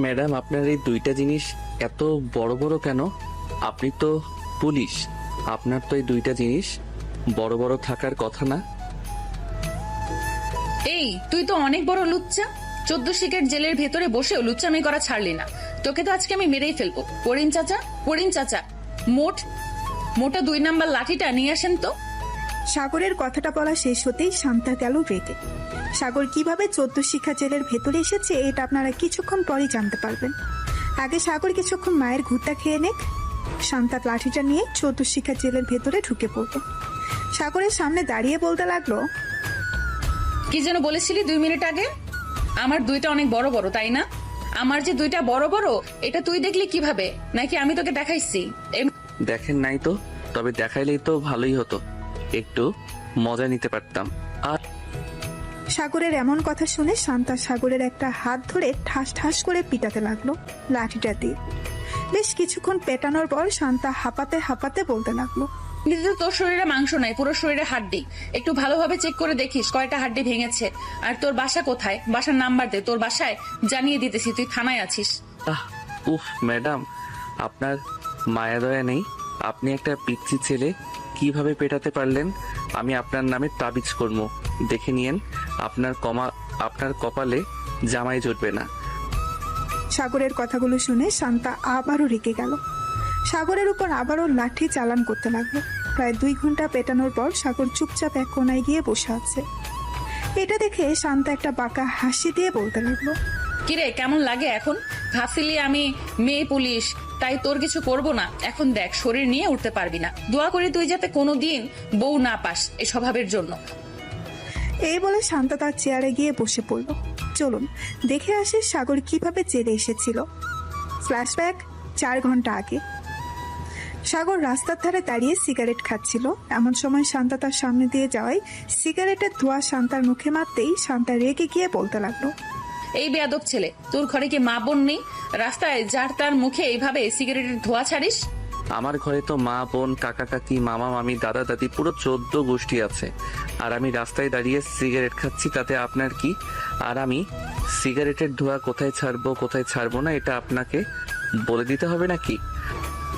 Madam, আপনার এই দুইটা জিনিস এত বড় বড় কেন? আপনি তো পুলিশ, আপনার তো এই দুইটা জিনিস বড় বড় থাকার কথা না? এই তুই তো অনেক বড় লুচ্চা। 14 শিকের জেলের ভেতরে বসেও লুচ্চামি করা ছাড়লি না। তোকে তো আজকে আমি মেরেই ফেলবো। করিম চাচা, মোটা 2 নাম্বার লাঠিটা নিয়ে আসেন তো। সাগরের কথাটা বলা শেষ হতেই শান্তা গেল রেগে। সাগর কিভাবে 14 শিক্ষা জেলের ভেতরে এসেছে এটা আপনারা কিছুক্ষণ পরেই জানতে পারবেন। আগে সাগর কিছুক্ষণ মায়ের ঘুরটা খেয়ে নেক। শান্তা লাঠিটা নিয়ে 14 শিক্ষা জেলের ভেতরে ঢুকে পড়ল। সাগরের সামনে দাঁড়িয়ে বলতে লাগলো, কি যেন বলেছিলি 2 মিনিট আগে? আমার দুইটা অনেক বড় বড়, তাই না? আমার যে দুইটা বড় বড় এটা তুই দেখলি কিভাবে? নাকি আমি তোকে দেখাইছি? দেখেন নাই তো, তবে দেখাইলেই তো ভালোই হতো, একটু মজা নিতে পারতাম। আর সাগরের এমন কথা শুনে শান্তা সাগরের একটা হাত ধরে ঠাস ঠাস করে পিটাতে লাগলো লাঠিটা দিয়ে। বেশ কিছুক্ষণ পেটানোর পর শান্তা হাঁপাতে হাঁপাতে বলতে লাগলো, কিন্তু তোর শরীরে মাংস নাই, পুরো শরীরে হাড্ডি। একটু ভালোভাবে চেক করে দেখিস কয়টা হাড্ডি ভেঙেছে। আর তোর বাসা কোথায়? বাসার নাম্বার দে, তোর বাসায় জানিয়ে দিতেছি তুই থানায় আছিস। উফ ম্যাডাম, আপনার মায়া দয়া নেই? আপনি একটা পিচ্চি ছেলে কিভাবে পেটাতে পারলেন? আমি আপনার নামে তাবিজ করবো, দেখে নিয়েন। আপনার কপালে জামাই জুটবে না। সাগরের কথাগুলো শুনে শান্তা আবারও রেগে গেল। সাগরের উপর আবারও লাঠি চালান করতে লাগলো। প্রায় 2 ঘন্টা পেটানোর পর সাগর চুপচাপ এক কোনায় গিয়ে বসে আছে। এটা দেখে শান্তা একটা বাঁকা হাসি দিয়ে বলতে লাগলো, কিরে, কেমন লাগে এখন? ভাবছিলি আমি মেয়ে পুলিশ তাই তোর কিছু করব না? এখন দেখ, শরীর নিয়ে উঠতে পারবি না। দোয়া করি তুই যাতে কোনোদিন বউ না পাস এই স্বভাবের জন্য। এই বলে শান্তা তার চেয়ারে গিয়ে বসে পড়ল। চলুন দেখে আসি সাগর কিভাবে জেলে এসেছিল। ফ্ল্যাশব্যাক 4 ঘন্টা আগে। সাগর রাস্তার ধারে দাঁড়িয়ে সিগারেট খাচ্ছিল। এমন সময় শান্তা তার সামনে দিয়ে যাওয়ায় সিগারেটের ধোঁয়া শান্তার মুখে মারতেই শান্তা রেগে গিয়ে বলতে লাগলো, এই বেয়াদব ছেলে, তোর ঘরে কি মা বোন নেই? রাস্তায় যার তার মুখে এইভাবে সিগারেটের ধোঁয়া ছাড়িস? আমার ঘরে তো মা বোন কাকা কাকি মামা মামি দাদা দাদি পুরো 14 গোষ্ঠী আছে। আর আমি রাস্তায় দাঁড়িয়ে সিগারেট খাচ্ছি, তাতে আপনার কি? আর আমি সিগারেটের ধোঁয়া কোথায় ছাড়বো না এটা আপনাকে বলে দিতে হবে নাকি?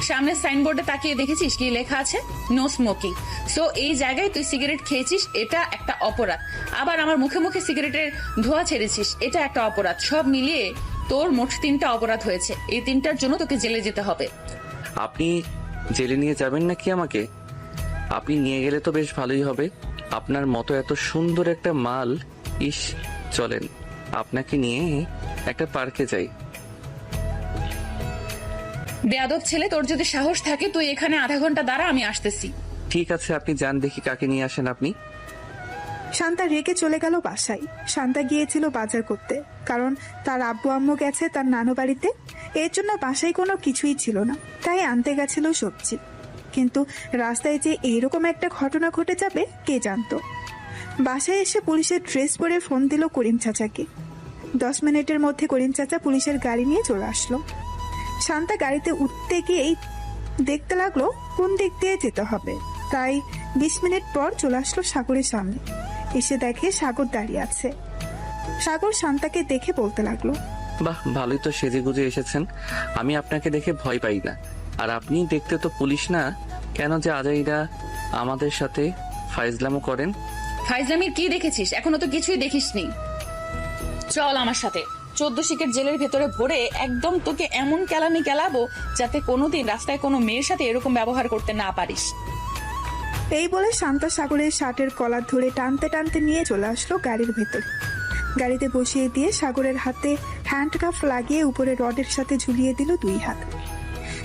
সামনে সাইনবোর্ডে তাকিয়ে দেখেছিস কি লেখা আছে? No smoking. সো এই জায়গায় তুই সিগারেট খেয়েছিস, এটা একটা অপরাধ। আবার আমার মুখে মুখে সিগারেটের ধোঁয়া ছেড়েছিস, এটা একটা অপরাধ। সব মিলিয়ে তোর মোট 3টা অপরাধ হয়েছে। এই 3টার জন্য তোকে জেলে যেতে হবে। আপনি জেলে নিয়ে যাবেন নাকি আমাকে? আপনি নিয়ে গেলে তো বেশ ভালোই হবে। আপনার মতো এত সুন্দর একটা মাল, ইস, চলেন আপনাকে নিয়ে একটা পার্কে যাই। বেয়াদব ছেলে, তোর যদি সাহস থাকে তুই এখানে আধা ঘন্টা দাঁড়া, আমি আসতেছি। ঠিক আছে, আপনি যান, দেখি কাকে নিয়ে আসেন আপনি। শান্তা রেগে চলে গেল বাসায়। শান্তা গিয়েছিল বাজার করতে, কারণ তার আব্বু আম্মু গেছে তার নানু বাড়িতে। এর জন্য বাসায় কোনো কিছুই ছিল না, তাই আনতে গেছিল সবজি। কিন্তু রাস্তায় যে এইরকম একটা ঘটনা ঘটে যাবে কে জানতো। বাসায় এসে পুলিশের ড্রেস পরে ফোন দিল করিম চাচাকে। 10 মিনিটের মধ্যে করিম চাচা পুলিশের গাড়ি নিয়ে চলে আসলো। শান্তা গাড়িতে উঠতে গিয়েই দেখতে লাগলো কোন দিক দিয়ে যেতে হবে। তাই 20 মিনিট পর চলে আসলো সাগরের সামনে। এসে দেখে সাগর দাঁড়িয়ে আছে। সাগর শান্তাকে দেখে বলতে লাগলো, বাহ, ভালোই তো সেজে গুজে এসেছেন। আমি আপনাকে দেখে ভয় পাই না। আর আপনি দেখতে তো পুলিশ না, কেন যে আজাইরা আমাদের সাথে ফাইজলামো করেন? ফাইজলামির কি দেখেছিস? এখনো তো কিছুই দেখিসনি। চল আমার সাথে। 14 শিকের জেলের ভেতরে ভরে একদম তোকে এমন কেলানি কেলাবো যাতে কোনোদিন রাস্তায় কোনো মেয়ের সাথে এরকম ব্যবহার করতে না পারিস। এই বলে শান্তা সাগরের শার্টের কলার ধরে টানতে টানতে নিয়ে চলে আসলো গাড়ির ভেতরে। গাড়িতে বসিয়ে দিয়ে সাগরের হাতে হ্যান্ডকাফ লাগিয়ে উপরে রডের সাথে ঝুলিয়ে দিল 2 হাত।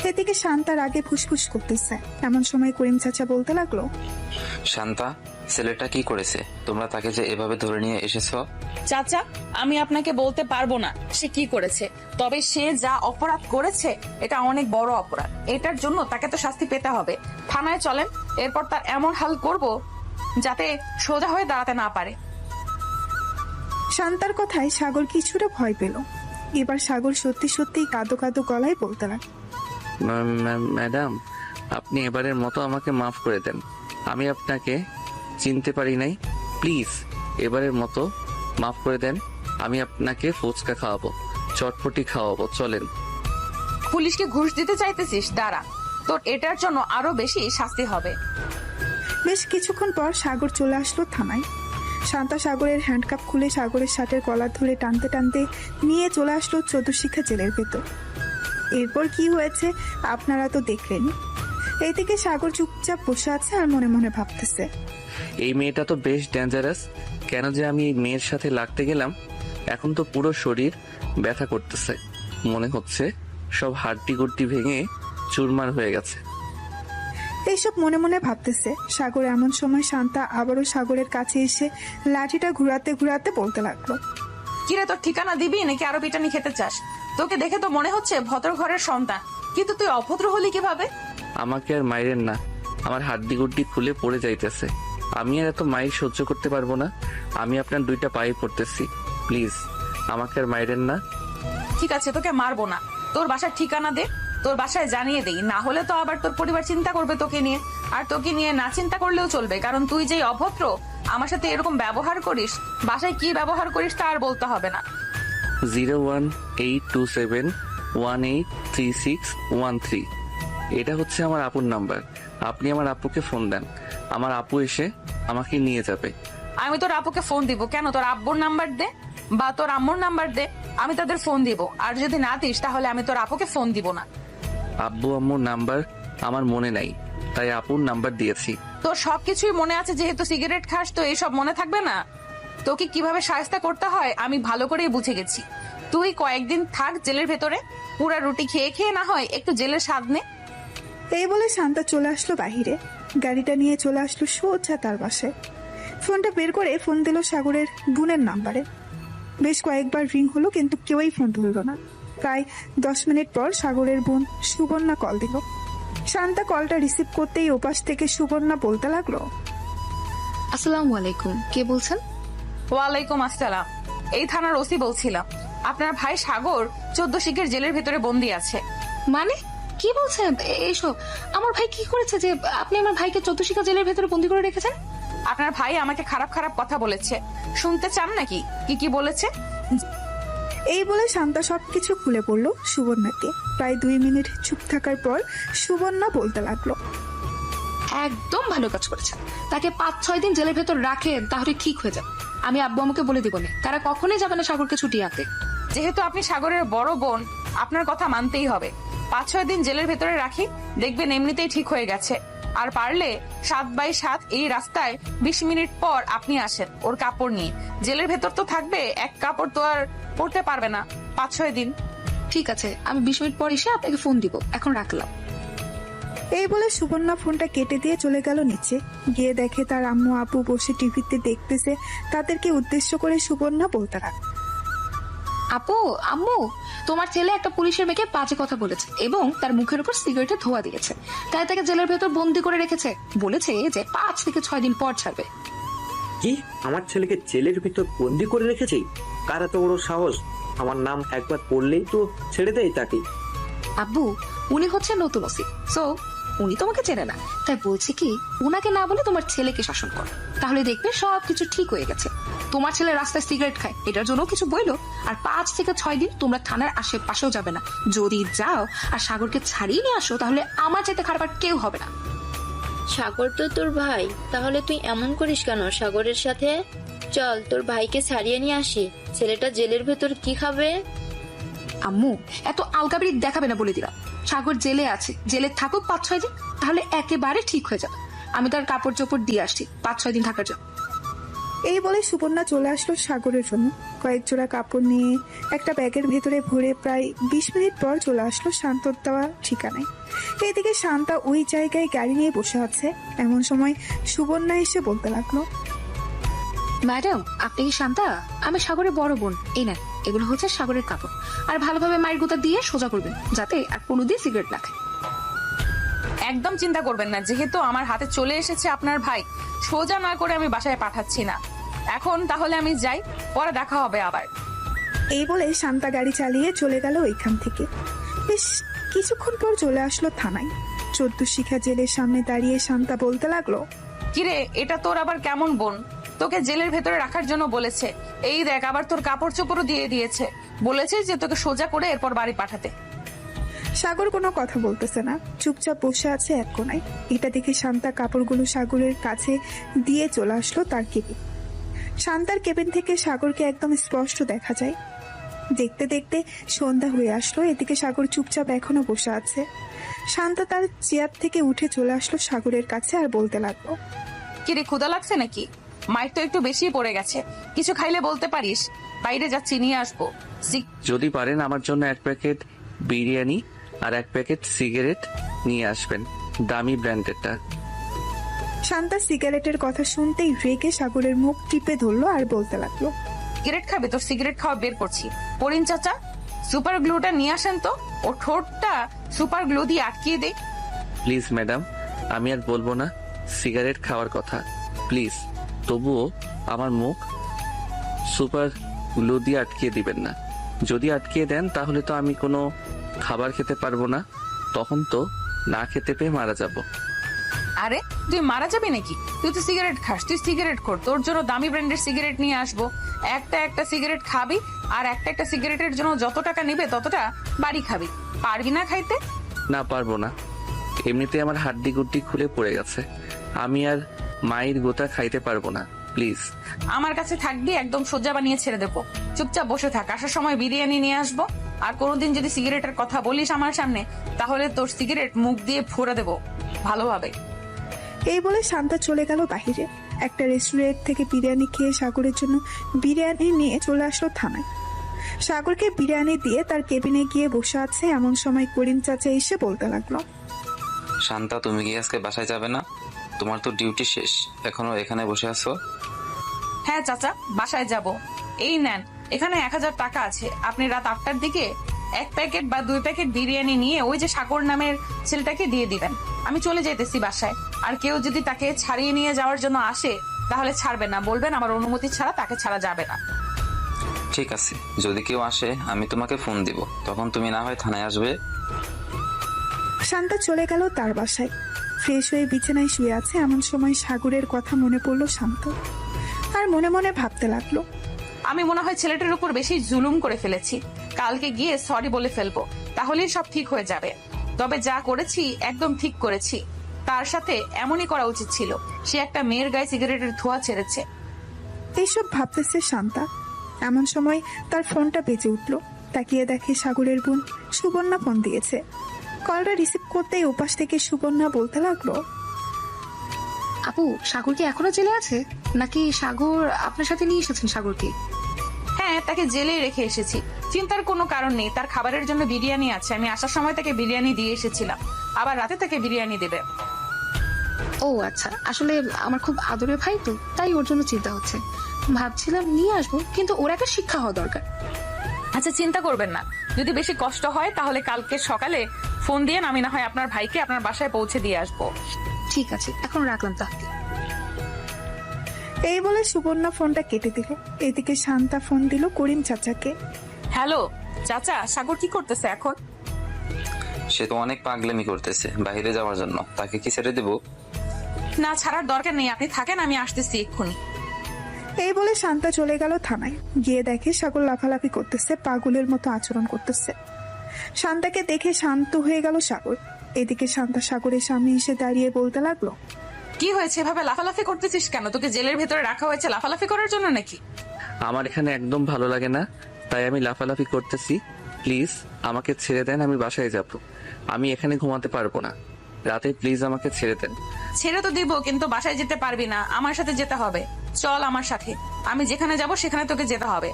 এদিকে শান্তার আগে ফুসফুস করতেছে। এমন সময় করিম চাচা বলতে লাগলো, শান্তা, ছেলেটা কি করেছে? তোমরা তাকে যে এভাবে ধরে নিয়ে এসেছো? চাচা, আমি আপনাকে বলতে পারবো না সে কি করেছে, তবে সে যা অপরাধ করেছে এটা অনেক বড় অপরাধ। এটার জন্য তাকে তো শাস্তি পেতে হবে। থানায় চলেন, এরপর তার এমন হাল করব যাতে সোজা হয়ে দাঁড়াতে না পারে। শান্তার কথায় সাগর কিছুটা ভয় পেল। এবার সাগর সত্যি সত্যি কাঁদো কাঁদো গলায় বলতে লাগলো, ম্যাডাম, আপনি এবারের মতো আমাকে মাফ করে দেন। আমি আপনাকে চিনতে পারি নাই। প্লিজ এবারের মতো মাফ করে দেন। আমি আপনাকে ফুচকা খাওয়াবো। চটপটি খাওয়াবো, চলেন। পুলিশকে ঘুষ দিতে চাইতেছিস? দাঁড়া, তোর এটার জন্য আরো বেশি শাস্তি হবে। বেশ কিছুক্ষণ পর সাগর চলে আসলো থানায়। শান্তা সাগরের হ্যান্ডকাপ খুলে সাগরের শার্টের কলার ধরে টানতে টানতে নিয়ে চলে আসলো 14 শিক্ষা জেলের ভেতর। এরপর কি হয়েছে আপনারা তো দেখলেনই। এই থেকে সাগর চুপচাপ বসে আছে আর মনে মনে ভাবতেছে, এই মেয়েটা তো বেশ ডেঞ্জারাস। কেন যে আমি এই মেয়ের সাথে লাগতে গেলাম? এখন তো পুরো শরীর ব্যথা করতেছে, মনে হচ্ছে সব হাড্ডি গুড্ডি ভেঙে চুরমার হয়ে গেছে। এইসব মনে মনে ভাবতেছে সাগর। এমন সময় শান্তা আবারও সাগরের কাছে এসে লাঠিটা ঘুরাতে ঘুরাতে বলতে লাগলো, কিরে, তোর ঠিকানা দিবি নাকি আরো পিটানি খেতে চাস? তোকে দেখে তো মনে হচ্ছে ভদ্র ঘরের সন্তান, কিন্তু তুই অভদ্র হলি কিভাবে? আমাকে আর মাইরেন না, আমার হাড্ডি গুড্ডি খুলে পড়ে যাইতেছে। আমি আর এত মাইর সহ্য করতে পারবো না। আমি আপনার 2টা পায়ে পড়তেছি, প্লিজ আমাকে আর মাইরেন না। ঠিক আছে, তোকে মারবো না। তোর বাসার ঠিকানা দে, তোর বাসায় জানিয়ে দেই, না হলে তো আবার তোর পরিবার চিন্তা করবে তোকে নিয়ে। আর তোকে নিয়ে না চিন্তা করলেও চলবে, কারণ তুই যেই অভদ্র, আমার সাথে এরকম ব্যবহার করিস, বাসায় কি ব্যবহার করিস তা আর বলতে হবে না। 01827183613। এটা হচ্ছে আমার আপুর নাম্বার। আপনি আমার আপুকে ফোন দেন, আমার আপু এসে আমাকে নিয়ে যাবে। আমি তোর আপুকে ফোন দিব কেন? তোর আব্বুর নাম্বার দে বা তোর আম্মুর নাম্বার দে, আমি তাদের ফোন দিব। আর যদি না দিস তাহলে আমি তোর আপুকে ফোন দিব না। আব্বু আম্মুর নাম্বার আমার মনে নাই, তাই আপুর নাম্বার দিয়েছি। তোর সবকিছুই মনে আছে, যেহেতু সিগারেট খাস তো এইসব মনে থাকবে না? তোকে কিভাবে শায়েস্তা করতে হয় আমি ভালো করেই বুঝে গেছি। তুই কয়েকদিন থাক জেলের ভেতরে, পুরা রুটি খেয়ে খেয়ে না হয় একটু জেলের স্বাদ নে। এই বলে শান্তা চলে আসলো বাহিরে। গাড়িটা নিয়ে চলে আসলো সোজা তার বাসায়। ফোনটা বের করে ফোন দিল সাগরের বোনের নাম্বারে। বেশ কয়েকবার রিং হলো, কিন্তু কেউই ফোন তুলল না। প্রায় 10 মিনিট পর সাগরের বোন সুবর্ণা কল দিল। শান্তা কলটা রিসিভ করতেই ওপাশ থেকে সুবর্ণা বলতে লাগলো, আসসালামু আলাইকুম, কে বলছেন? ওয়ালাইকুম আসসালাম, এই থানার ওসি বলছিলাম। আপনার ভাই সাগর 14 শিখের জেলের ভেতরে বন্দি আছে। মানে কি বলছেন এইসব? আমার ভাই কি করেছে যে আপনি আমার ভাইকে 14 শিখা জেলের ভেতরে বন্দি করে রেখেছেন? আপনার ভাই আমাকে খারাপ খারাপ কথা বলেছে, শুনতে চান নাকি কি কি বলেছে? এই বলে শান্তা সবকিছু খুলে পড়লো সুবর্ণাকে। প্রায় 2 মিনিট চুপ থাকার পর সুবর্ণা বলতে লাগলো, একদম ভালো কাজ করেছেন। তাকে 5-6 দিন জেলের ভেতর রাখেন, তাহলে ঠিক হয়ে যাবে। আমি আব্বু আমাকে বলে দিব না, তারা কখনোই যাবে না সাগরকে ছুটিয়ে আনতে। যেহেতু আপনি সাগরের বড় বোন, আপনার কথা মানতেই হবে। 5-6 দিন জেলের ভেতরে রাখি, দেখবেন এমনিতেই ঠিক হয়ে গেছে। আর পারলে 7x7 এই রাস্তায় 20 মিনিট পর আপনি আসেন ওর কাপড় নিয়ে। জেলের ভেতর তো থাকবে, এক কাপড় তো আর পরতে পারবে না 5-6 দিন। ঠিক আছে, আমি 20 মিনিট পর এসে আপনাকে ফোন দিব। এখন রাখলাম। এই বলে সুবর্ণা ফোনটা কেটে দিয়ে চলে গেল নিচে। গিয়ে দেখে তার আম্মু আপু বসে টিভিতে দেখতেছে। তাদেরকে উদ্দেশ্য করে সুবর্ণা বলতে লাগলো, আপু, আম্মু, তোমার ছেলে একটা পুলিশের মেয়েকে বাজে কথা বলেছে এবং তার মুখের উপর সিগারেটের ধোঁয়া দিয়েছে, তাই তাকে জেলের ভেতর বন্দি করে রেখেছে। বলেছে যে 5 থেকে 6 দিন পর ছাড়বে। কি, আমার ছেলেকে জেলের ভিতর বন্দি করে রেখেছে? কার এত বড় সাহস? আমার নাম একবার পড়লেই তো ছেড়ে দেয় তাকে। আব্বু, উনি হচ্ছে নতুন ওসি, সো উনি তোমাকে চেনে না, তাই বলছি কি উনাকে না বলে তোমার ছেলেকে শাসন করো, তাহলে দেখবে সবকিছু ঠিক হয়ে গেছে। তোমার ছেলে রাস্তায় সিগারেট খায়, এটার জন্য কিছু বইলো। আর 5 থেকে 6 দিন তোমরা থানার আশেপাশেও যাবে না। যদি যাও আর সাগরকে ছাড়িয়ে নিয়ে আসো, তাহলে আমার চাইতে খারাপ আর কেউ হবে না। সাগর তো তোর ভাই, তাহলে তুই এমন করিস কেন সাগরের সাথে? চল তোর ভাইকে ছাড়িয়ে নিয়ে আসি। ছেলেটা জেলের ভেতর কি খাবে? আম্মু, এত আলগাবিরি দেখাবে না বলে দিলাম। সাগর জেলে আছে, জেলে থাকুক 5-6 দিন, তাহলে একেবারে ঠিক হয়ে যাবে। আমি তার কাপড় চোপড় দিয়ে আসছি 5-6 দিন থাকার জন্য। এই বলে সুবর্ণা চলে আসলো সাগরের জন্য। কয়েক জোড়া কাপড় নিয়ে একটা ব্যাগের ভেতরে ভরে প্রায় 20 মিনিট পর চলে আসলো শান্তর দেওয়া ঠিকানায়। এদিকে শান্তা ওই জায়গায় গাড়ি নিয়ে বসে আছে। এমন সময় সুবর্ণা এসে বলতে লাগলো, ম্যাডাম, আপনি কি শান্তা? আমি সাগরের বড় বোন। এই নেন, এগুলো হচ্ছে সাগরের কাপড়। আর ভালোভাবে মায়ের গোতা দিয়ে সোজা করবেন, যাতে আর কোনোদিন সিগারেট না খায়। একদম চিন্তা করবেন না, যেহেতু আমার হাতে চলে এসেছে আপনার ভাই, সোজা না করে আমি বাসায় পাঠাচ্ছি না। এখন তাহলে আমি যাই, পরে দেখা হবে আবার। এই বলে শান্তা গাড়ি চালিয়ে চলে গেল ওইখান থেকে। বেশ কিছুক্ষণ পর চলে আসলো থানায়। 14 শিখা জেলের সামনে দাঁড়িয়ে শান্তা বলতে লাগলো, কিরে, এটা তোর আবার কেমন বোন? তোকে জেলের ভেতরে রাখার জন্য বলেছে। এই দেখ, আবার তোর কাপড় চোপড়ও দিয়ে দিয়েছে। বলেছে যে তোকে সোজা করে এরপর বাড়ি পাঠাতে। সাগর কোনো কথা বলতেছে না, চুপচাপ বসে আছে এক কোনায়। এটা দেখে শান্তা কাপড়গুলো সাগরের কাছে দিয়ে চলে আসলো তার কেবিন। শান্তার কেবিন থেকে সাগরকে একদম স্পষ্ট দেখা যায়। দেখতে দেখতে সন্ধ্যা হয়ে আসলো। এদিকে সাগর চুপচাপ এখনো বসে আছে। শান্তা তার চেয়ার থেকে উঠে চলে আসলো সাগরের কাছে আর বলতে লাগলো, কিরে, ক্ষুধা লাগছে নাকি? মায়ের তো একটু বেশি পড়ে গেছে, কিছু খাইলে বলতে পারিস, বাইরে যাচ্ছি নিয়ে আসবো। যদি পারেন আমার জন্য 1 প্যাকেট বিরিয়ানি আর 1 প্যাকেট সিগারেট নিয়ে আসবেন, দামি ব্র্যান্ডেরটা। শান্তা সিগারেটের কথা শুনতেই রেগে সাগরের মুখ টিপে ধরলো আর বলতে লাগলো, সিগারেট খাবে? তোর সিগারেট খাওয়া বের করছি। পরিন চাচা, সুপার গ্লুটা নিয়ে আসেন তো, ও ঠোঁটটা সুপার গ্লু দিয়ে আটকিয়ে দে। প্লিজ ম্যাডাম, আমি আর বলবো না সিগারেট খাওয়ার কথা, প্লিজ। তবুও আমার মুখ সুপার গ্লু দিয়ে আটকিয়ে দিবেন না। যদি আটকিয়ে দেন তাহলে তো আমি কোনো খাবার খেতে পারবো না, তখন তো না খেতে পেয়ে মারা যাব। আরে তুই মারা যাবি নাকি? তুই তো সিগারেট খাস, তুই সিগারেট খোর। তোর জন্য দামি ব্র্যান্ডের সিগারেট নিয়ে আসবো। একটা সিগারেট খাবি, আর একটা সিগারেটের জন্য যত টাকা নেবে ততটা বাড়ি খাবি। পারবি না খাইতে? না, পারবো না। এমনিতে আমার হাড্ডি গুড্ডি খুলে পড়ে গেছে, আমি আর মায়ের গোটা খাইতে পারবো না, প্লিজ। আমার কাছে থাকবি, একদম সোজা বানিয়ে ছেড়ে দেবো। চুপচাপ বসে থাক, আসার সময় বিরিয়ানি নিয়ে আসবো। আর কোনোদিন যদি সিগারেটের কথা বলিস আমার সামনে, তাহলে তোর সিগারেট মুখ দিয়ে ফোড়া দেবো ভালোভাবে। এই বলে শান্তা চলে গেল বাহিরে। একটা রেস্টুরেন্ট থেকে বিরিয়ানি খেয়ে সাগরের জন্য বিরিয়ানি নিয়ে চলে আসলো থানায়। সাগরকে বিরিয়ানি দিয়ে তার কেবিনে গিয়ে বসে আছে। এমন সময় করিম চাচা এসে বলতে লাগলো, শান্তা, তুমি কি আজকে বাসায় যাবে না? তোমার তো ডিউটি শেষ, এখনো এখানে বসে আছো? হ্যাঁ চাচা, বাসায় যাব। এই নেন, এখানে 1000 টাকা আছে। আপনি রাত 8টার দিকে 1 প্যাকেট বা 2 প্যাকেট বিরিয়ানি নিয়ে ওই যে সাগর নামের ছেলেটাকে দিয়ে দিবেন। আমি চলে যাইতেছি বাসায়। আর কেউ যদি তাকে ছাড়িয়ে নিয়ে যাওয়ার জন্য আসে, তাহলে ছাড়বেন না, বলবেন আমার অনুমতি ছাড়া তাকে ছাড়া যাবে না। ঠিক আছে, যদি কেউ আসে আমি তোমাকে ফোন দিব, তখন তুমি না হয় থানায় আসবে। শান্তা চলে গেল তার বাসায়। ফ্রেশ হয়ে বিছানায় শুয়ে আছে। এমন সময় সাগরের কথা মনে পড়লো শান্ত, আর মনে মনে ভাবতে লাগলো, আমি মনে হয় ছেলেটার উপর বেশি জুলুম করে ফেলেছি। কালকে গিয়ে সরি বলে ফেলবো, তাহলেই সব ঠিক হয়ে যাবে। তবে যা করেছি একদম ঠিক করেছি। তার সাথে এমনই করা উচিত ছিল। সে একটা মেয়ের গায়ে সিগারেটের ধোঁয়া ছেড়েছে। এইসব ভাবতেছে শান্তা। এমন সময় তার ফোনটা বেজে উঠলো। তাকিয়ে দেখে সাগরের বোন সুবর্ণা ফোন দিয়েছে। কলটা রিসিভ করতেই উপাস থেকে সুবর্ণা বলতে লাগলো, আপু, সাগর কি এখনো জেলে আছে, নাকি সাগর আপনার সাথে নিয়ে এসেছেন সাগরকে? হ্যাঁ, তাকে জেলেই রেখে এসেছি। চিন্তার কোনো কারণ নেই, তার খাবারের জন্য বিরিয়ানি আছে। আমি আসার সময় তাকে বিরিয়ানি দিয়ে এসেছিলাম, আবার রাতে তাকে বিরিয়ানি দেবে। ও আচ্ছা, আসলে আমার খুব আদরের ভাই তো, তাই ওর জন্য চিন্তা হচ্ছে। ভাবছিলাম নিয়ে আসবো, কিন্তু ওর একটা শিক্ষা হওয়া দরকার। আচ্ছা, চিন্তা করবেন না। যদি বেশি কষ্ট হয় তাহলে কালকে সকালে ফোন দিয়ে আমি না হয় আপনার ভাইকে আপনার বাসায় পৌঁছে দিয়ে আসবো। ঠিক আছে, এখন রাখলাম তাহলে। এই বলে সুবর্ণা ফোনটা কেটে দিল। এদিকে শান্তা ফোন দিল করিম চাচাকে। হ্যালো চাচা, সাগর কি করতেছে এখন? সে তো অনেক পাগলামি করতেছে বাইরে যাওয়ার জন্য, তাকে কি ছেড়ে দেবো? না, ছাড়ার দরকার নেই, আপনি থাকেন, আমি আসতেছি এক্ষুনি। এই বলে শান্তা চলে গেল থানায়। গিয়ে দেখে সাগর লাফালাফি করতেছে, পাগলের মতো আচরণ করতেছে। শান্তাকে দেখে শান্ত হয়ে গেল সাগর। এদিকে শান্তা সাগরের সামনে এসে দাঁড়িয়ে বলতে লাগলো, কি হয়েছে? এভাবে লাফালাফি করতেছিস কেন? তোকে জেলের ভেতরে রাখা হয়েছে লাফালাফি করার জন্য নাকি? আমার এখানে একদম ভালো লাগে না, তাই আমি লাফালাফি করতেছি। প্লিজ আমাকে ছেড়ে দেন, আমি বাসায় যাব। আমি এখানে ঘুমাতে পারবো না রাতে, প্লিজ আমাকে ছেড়ে দেন। ছেড়ে তো দিব, কিন্তু বাসায় যেতে পারবি না, আমার সাথে যেতে হবে। চল আমার সাথে, আমি যেখানে যাব সেখানে তোকে যেতে হবে।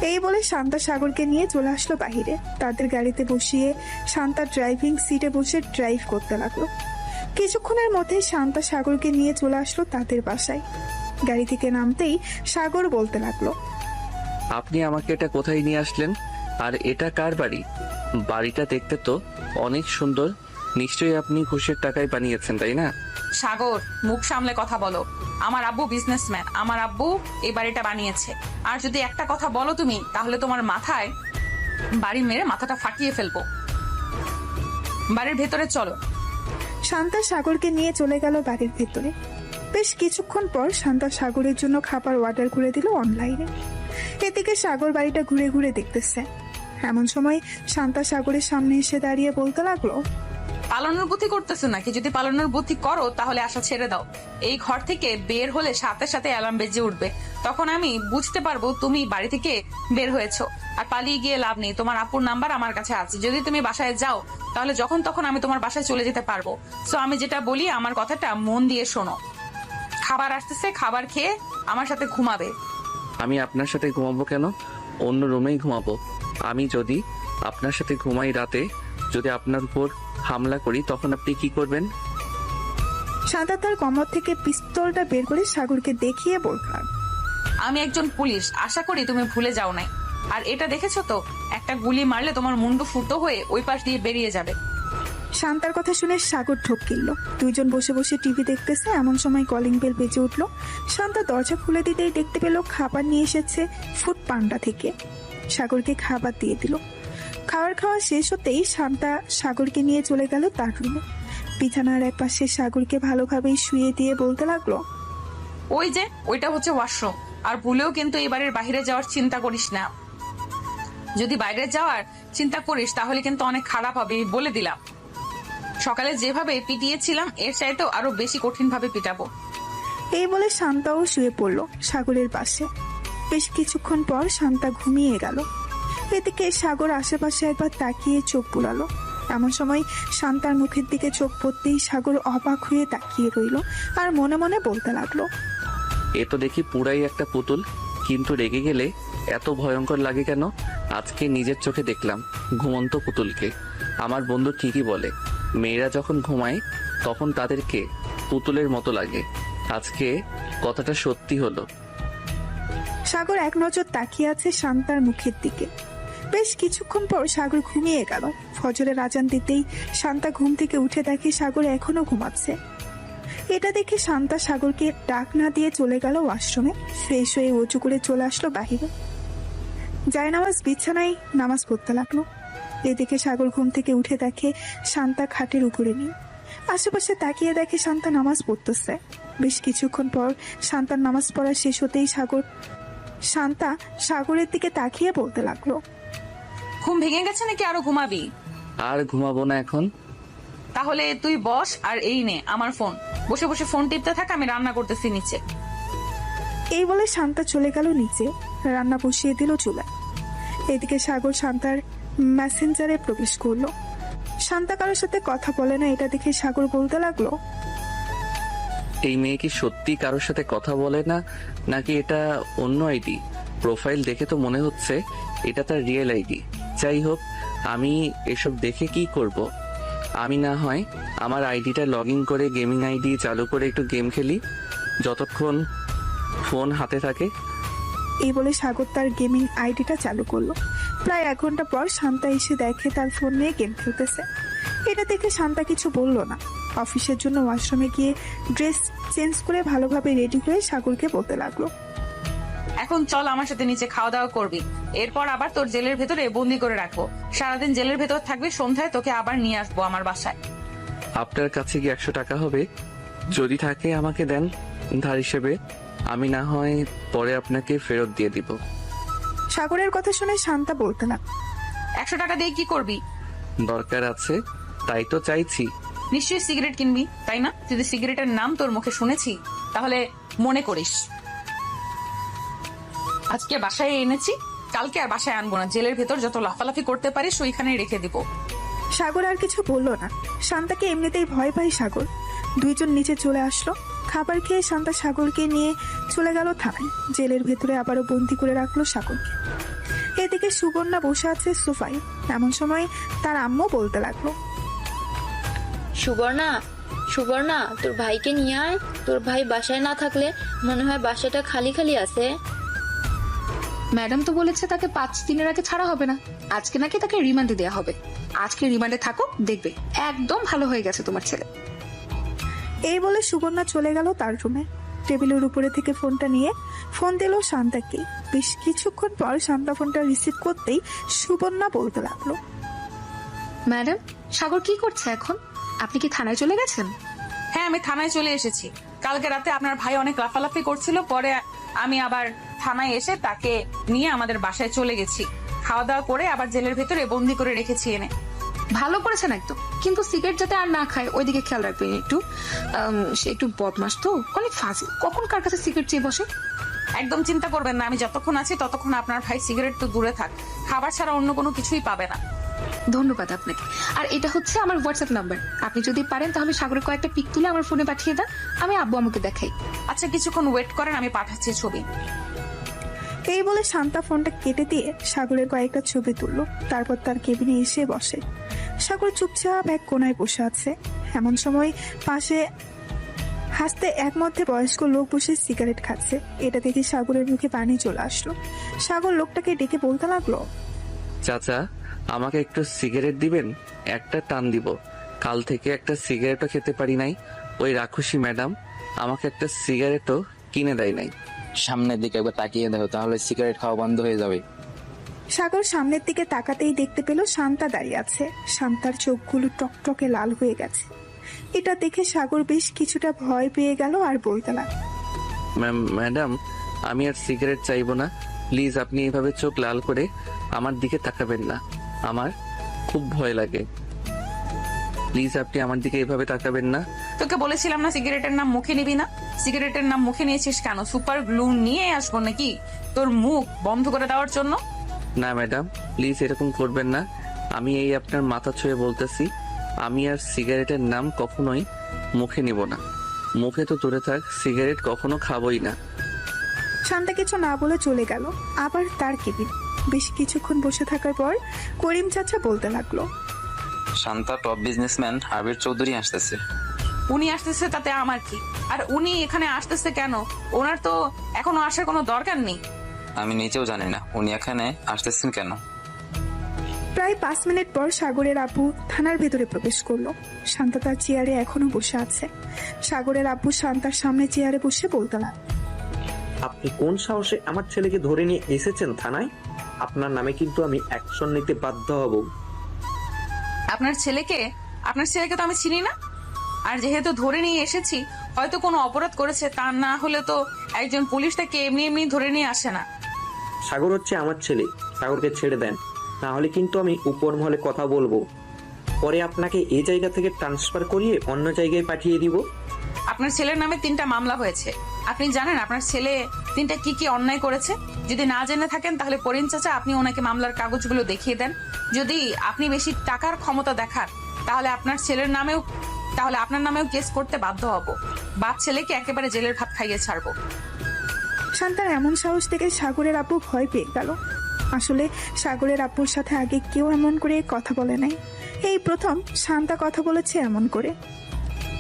এই বলে শান্তা সাগরকে নিয়ে চলে আসলো বাহিরে। তাদের গাড়িতে বসিয়ে শান্তা ড্রাইভিং সিটে বসে ড্রাইভ করতে লাগলো। কিছুক্ষণের মধ্যে শান্তা সাগরকে নিয়ে চলে আসলো তাদের বাসায়। গাড়ি থেকে নামতেই সাগর বলতে লাগলো, আপনি আমাকে এটা কোথায় নিয়ে আসলেন? আর এটা কার বাড়ি? বাড়িটা দেখতে তো অনেক সুন্দর, নিশ্চয়ই আপনি ঘুষের টাকায় বানিয়েছেন, তাই না? সাগর, মুখ সামলে কথা বলো। আমার আব্বু বিজনেসম্যান, আমার আব্বু এই বাড়িটা বানিয়েছে। আর যদি একটা কথা বলো তুমি, তাহলে তোমার মাথায় বাড়ি মেরে মাথাটা ফাটিয়ে ফেলবো। বাড়ির ভেতরে চলো। শান্তা সাগরকে নিয়ে চলে গেল বাড়ির ভেতরে। বেশ কিছুক্ষণ পর শান্তা সাগরের জন্য খাবার অর্ডার করে দিল অনলাইনে। এদিকে সাগর বাড়িটা ঘুরে ঘুরে দেখতেছে। এমন সময় শান্তা সাগরের সামনে এসে দাঁড়িয়ে বলতে লাগলো, পালানোর বুদ্ধি করতেছো নাকি? যদি পালানোর বুদ্ধি করো তাহলে আশা ছেড়ে দাও। এই ঘর থেকে বের হলে সাথে সাথে অ্যালার্ম বেজে উঠবে, তখন আমি বুঝতে পারবো তুমি বাড়ি থেকে বের হয়েছো। আর পালিয়ে গিয়ে লাভ নেই, তোমার আপুর নাম্বার আমার কাছে আছে। যদি তুমি বাসায় যাও তাহলে যখন তখন আমি তোমার বাসায় চলে যেতে পারবো। সো আমি যেটা বলি আমার কথাটা মন দিয়ে শোনো। খাবার আসতেছে, খাবার খেয়ে আমার সাথে ঘুমাবে। আমি আপনার সাথে ঘুমাবো কেন? অন্য রুমেই ঘুমাবো। আমি যদি আপনার সাথে ঘুমাই, রাতে যদি আপনার উপর হামলা করি তখন আপনি কি করবেন? শান্তা তার কমর থেকে পিস্তলটা বের করে সাগরকে দেখিয়ে বলল, আমি একজন পুলিশ, আশা করি তুমি ভুলে যাও নাই। আর এটা দেখেছো তো, একটা গুলি মারলে তোমার মুন্ডু ফুটো হয়ে ওই পাশ দিয়ে বেরিয়ে যাবে। শান্তার কথা শুনে সাগর ঠোক কিনল। দুইজন বসে বসে টিভি দেখতেছে। এমন সময় কলিং বেল বেজে উঠলো। শান্তা দরজা খুলে দিতেই দেখতে পেল খাবার নিয়ে এসেছে ফুড পান্ডা থেকে। সাগরকে খাবার দিয়ে দিল। খাওয়া শেষ হতেই শান্তা সাগরকে নিয়ে চলে গেল তার রুমে। বিছানার এক পাশে সাগরকে ভালোভাবেই শুয়ে দিয়ে বলতে লাগলো, ওই যে ওইটা হচ্ছে ওয়াশরুম। আর ভুলেও কিন্তু এবারের বাইরে যাওয়ার চিন্তা করিস না। যদি বাইরে যাওয়ার চিন্তা করিস তাহলে কিন্তু অনেক খারাপ হবে, বলে দিলাম। সকালে যেভাবে পিটিয়েছিলাম এর চাইতেও আরো বেশি কঠিন ভাবে পিটাবো। এই বলে শান্তাও শুয়ে পড়ল সাগরের পাশে। বেশ কিছুক্ষণ পর শান্তা ঘুমিয়ে গেল। এদিকে সাগর আশেপাশে একবার তাকিয়ে চোখ বুলালো। এমন সময় শান্তার মুখের দিকে চোখ পড়তেই সাগর অবাক হয়ে তাকিয়ে রইল আর মনে মনে বলতে লাগলো, এ তো দেখি পুরাই একটা পুতুল, কিন্তু রেগে গেলে এত ভয়ঙ্কর লাগে কেন? আজকে নিজের চোখে দেখলাম ঘুমন্ত পুতুলকে। আমার বন্ধু ঠিকই বলে, মেয়েরা যখন ঘুমায় তখন তাদেরকে পুতুলের মতো লাগে। আজকে কথাটা সত্যি হলো। সাগর এক নজর তাকিয়ে আছে শান্তার মুখের দিকে। বেশ কিছুক্ষণ পর সাগর ঘুমিয়ে গেল। ফজরের আজান দিতেই শান্তা ঘুম থেকে উঠে দেখে সাগর এখনো ঘুমাচ্ছে। এটা দেখে শান্তা সাগরকে ডাক না দিয়ে চলে গেল ওয়াশরুমে। ফ্রেশ হয়ে উঁচু করে চলে আসলো বাহিরে। জায়নামাজ বিছানায় নামাজ পড়তে লাগলো। এদিকে সাগর ঘুম থেকে উঠে দেখে শান্তা খাটের উপরে নেই। আশেপাশে তাকিয়ে দেখে শান্তা নামাজ পড়তেছে। বেশ কিছুক্ষণ পর শান্তার নামাজ পড়া শেষ হতেই শান্তা সাগরের দিকে তাকিয়ে বলতে লাগলো, ঘুম ভেঙে গেছে নাকি আরো ঘুমাবি? আর ঘুমাবো না এখন। তাহলে তুই বস আর এই নে আমার ফোন। বসে বসে ফোন টিপতে থাক, আমি রান্না করতেছি নিচে। এই বলে শান্তা চলে গেল নিচে। রান্না বসিয়ে দিল চুলায়। এদিকে সাগর শান্তার মেসেঞ্জারে প্রবেশ করলো। শান্তা কারোর সাথে কথা বলে না, এটা দেখে সাগর বলতে লাগলো, এই মেয়ে কি সত্যি কারোর সাথে কথা বলে না, নাকি এটা অন্য আইডি? প্রোফাইল দেখে তো মনে হচ্ছে এটা তার রিয়েল আইডি। যাই হোক, আমি এসব দেখে কি করব? আমি না হয় আমার আইডিটা লগ ইন করে গেমিং আইডি চালু করে একটু গেম খেলি যতক্ষণ ফোন হাতে থাকে। এই বলে সাগর তার গেমিং আইডিটা চালু করলো। প্রায় 1 ঘন্টা পর শান্তা এসে দেখে তার ফোন নিয়ে গেম খেলতেছে। এটা দেখে শান্তা কিছু বলল না। অফিসের জন্য ওয়াশরুমে গিয়ে ড্রেস চেঞ্জ করে ভালোভাবে রেডি হয়ে সাগরকে বলতে লাগলো, এখন চল আমার সাথে নিচে খাওয়া দাওয়া করবি। এরপর আবার তোর জেলের ভেতরে বন্দি করে রাখবো। সারাদিন জেলের ভেতর থাকবি, সন্ধ্যায় তোকে আবার নিয়ে আসবো আমার বাসায়। আপনার কাছে কি 100 টাকা হবে? যদি থাকে আমাকে দেন ধার হিসেবে, আমি না হয় পরে আপনাকে ফেরত দিয়ে দিব। সাগরের কথা শুনে শান্তা বলতে লাগলো, 100 টাকা দিয়ে কি করবি? দরকার আছে তাই তো চাইছি। নিশ্চয়ই সিগারেট কিনবি, তাই না? যদি সিগারেটের নাম তোর মুখে শুনেছি তাহলে মনে করিস আজকে বাসায় এনেছি, কালকে আর বাসায় আনবো না। জেলের ভেতর যত লাফালাফি করতে পারিস ওইখানে রেখে দিব। সাগর আর কিছু বললো না। শান্তাকে এমনিতেই ভয় পায় সাগর। দুইজন নিচে চলে আসলো। খাবার খেয়ে শান্তা সাগরকে নিয়ে চলে গেল থানায়। জেলের ভেতরে আবারও বন্দি করে রাখলো সাগরকে। এদিকে সুবর্ণা বসে আছে সোফায়। এমন সময় তার আম্মু বলতে লাগলো, সুবর্ণা তোর ভাইকে নিয়ে আয়। তোর ভাই বাসায় না থাকলে মনে হয় বাসাটা খালি খালি আছে। ম্যাডাম তো বলেছে তাকে 5 দিনের আগে ছাড়া হবে না। আজকে নাকি তাকে রিমান্ডে দেওয়া হবে। আজকে রিমান্ডে থাকো, দেখবে একদম ভালো হয়ে গেছে তোমার ছেলে। এই বলে সুবর্ণা চলে গেল তার রুমে। টেবিলের উপরে থেকে ফোনটা নিয়ে ফোন দিল শান্তাকে। বেশ কিছুক্ষণ পর শান্তা ফোনটা রিসিভ করতেই সুবর্ণা বলতে লাগলো, ম্যাডাম, সাগর কি করছে এখন? আপনি কি থানায় চলে গেছেন? হ্যাঁ, আমি থানায় চলে এসেছি। কালকে রাতে আপনার ভাই অনেক লাফালাফি করছিল, পরে আমি আবার থানায় এসে তাকে নিয়ে আমাদের বাসায় চলে গেছি। খাওয়া দাওয়া করে আবার জেলের ভেতরে বন্দি করে রেখেছি এনে। ভালো করেছেন একদম, কিন্তু সিগারেট যাতে আর না খায় ওইদিকে খেয়াল রাখবেন একটু। সে একটু বদমাস তো, অনেক ফাজিল, কখন কার কাছে সিগারেট চেয়ে বসে। একদম চিন্তা করবেন না, আমি যতক্ষণ আছি ততক্ষণ আপনার ভাই সিগারেট তো দূরে থাক, খাবার ছাড়া অন্য কোনো কিছুই পাবে না। ধন্যবাদ আপনাকে। আর এটা হচ্ছে আমার হোয়াটসঅ্যাপ নাম্বার, আপনি যদি পারেন তাহলে সাগরের কয়েকটা পিক তুলে আমার ফোনে পাঠিয়ে দেন, আমি আব্বু আমাকে দেখাই। আচ্ছা কিছুক্ষণ ওয়েট করেন, আমি পাঠাচ্ছি ছবি। এই বলে শান্তা ফোনটা কেটে দিয়ে সাগরের কয়েকটা ছবি তুললো, তারপর তার কেবিনে এসে বসে। সাগর চুপচাপ এক কোনায় বসে আছে। এমন সময় পাশে হাসতে এক মধ্যে বয়স্ক লোক বসে সিগারেট খাচ্ছে। এটা দেখে সাগরের মুখে পানি চলে আসলো। সাগর লোকটাকে ডেকে বলতে লাগলো, চাচা আমাকে একটু সিগারেট দিবেন, একটা টান দিব। কাল থেকে একটা সিগারেটও খেতে পারি নাই। ওই রাক্ষসী ম্যাডাম আমাকে একটা সিগারেটও কিনে দেয় নাই। সামনের দিকে একবার তাকিয়ে দেখো, তাহলে সিগারেট খাওয়া বন্ধ হয়ে যাবে। সাগর সামনের দিকে তাকাতেই দেখতে পেল শান্তা দাঁড়িয়ে আছে। শান্তার চোখগুলো টকটকে লাল হয়ে গেছে। এটা দেখে সাগর বেশ কিছুটা ভয় পেয়ে গেল আর বলতে লাগলো, ম্যাডাম আমি আর সিগারেট চাইবো না, প্লিজ আপনি এভাবে চোখ লাল করে আমার দিকে তাকাবেন না, আমার খুব ভয় লাগে। প্লিজ আপনি আমার দিকে এভাবে তাকাবেন না। তোকে বলেছিলাম না সিগারেটের নাম মুখে নিবি না, সিগারেটের নাম মুখে নিয়েছিস কেন? সুপার গ্লু নিয়ে আসবো নাকি তোর মুখ বন্ধ করে দেওয়ার জন্য? না ম্যাডাম প্লিজ এরকম করবেন না, আমি এই আপনার মাথা ছুঁয়ে বলতেছি, আমি আর সিগারেটের নাম কখনোই মুখে নিব না। মুখে তো দূরে থাক, সিগারেট কখনো খাবোই না। শান্তা কিছু না বলে চলে গেল আবার তার কেবিন। বেশ কিছুক্ষণ বসে থাকার পর করিম চাচা বলতে লাগলো, শান্তা টপ বিজনেসম্যান আবির চৌধুরী আসতেছে। উনি আসতেছে তাতে আমার কি? আর উনি এখানে আসতেছে কেন? ওনার তো এখনো আসার কোনো দরকার নেই। আমি নিজেও জানি না উনি এখানে আসতেছেন কেন। প্রায় 5 মিনিট পর সাগরের আব্বু থানার ভেতরে প্রবেশ করলো। শান্তা তার চেয়ারে এখনো বসে আছে। সাগরের আব্বু শান্তার সামনে চেয়ারে বসে বলতে লাগলো, আপনি কোন সাহসে আমার ছেলেকে ধরে নিয়ে এসেছেন থানায়? আপনার নামে কিন্তু আমি অ্যাকশন নিতে বাধ্য হব। আপনার ছেলেকে তো আমি চিনি না। আর যেহেতু ধরে নিয়ে এসেছি, হয়তো কোনো অপরাধ করেছে, তা না হলে তো একজন পুলিশ তাকে এমনি এমনি ধরে নিয়ে আসে না। সাগর হচ্ছে আমার ছেলে, সাগরকে ছেড়ে দেন, না হলে কিন্তু আমি উপর মহলে কথা বলবো। পরে আপনাকে এই জায়গা থেকে ট্রান্সফার করিয়ে অন্য জায়গায় পাঠিয়ে দিব। আপনার ছেলের নামে 3টা মামলা হয়েছে। আপনি জানেন আপনার ছেলে 3টা কি অন্যায় করেছে? যদি না জেনে থাকেন তাহলে করিম চাচা আপনি ওনাকে মামলার কাগজগুলো দেখিয়ে দেন। যদি আপনি বেশি টাকার ক্ষমতা দেখান তাহলে আপনার নামেও কেস করতে বাধ্য হব। বাপ ছেলেকে একেবারে জেলের ভাত খাইয়ে ছাড়বো। শান্তার এমন সাহস থেকে সাগরের আব্বু ভয় পেয়ে গেল। আসলে সাগরের আব্বুর সাথে আগে কেউ এমন করে কথা বলে নাই, এই প্রথম শান্তা কথা বলেছে এমন করে।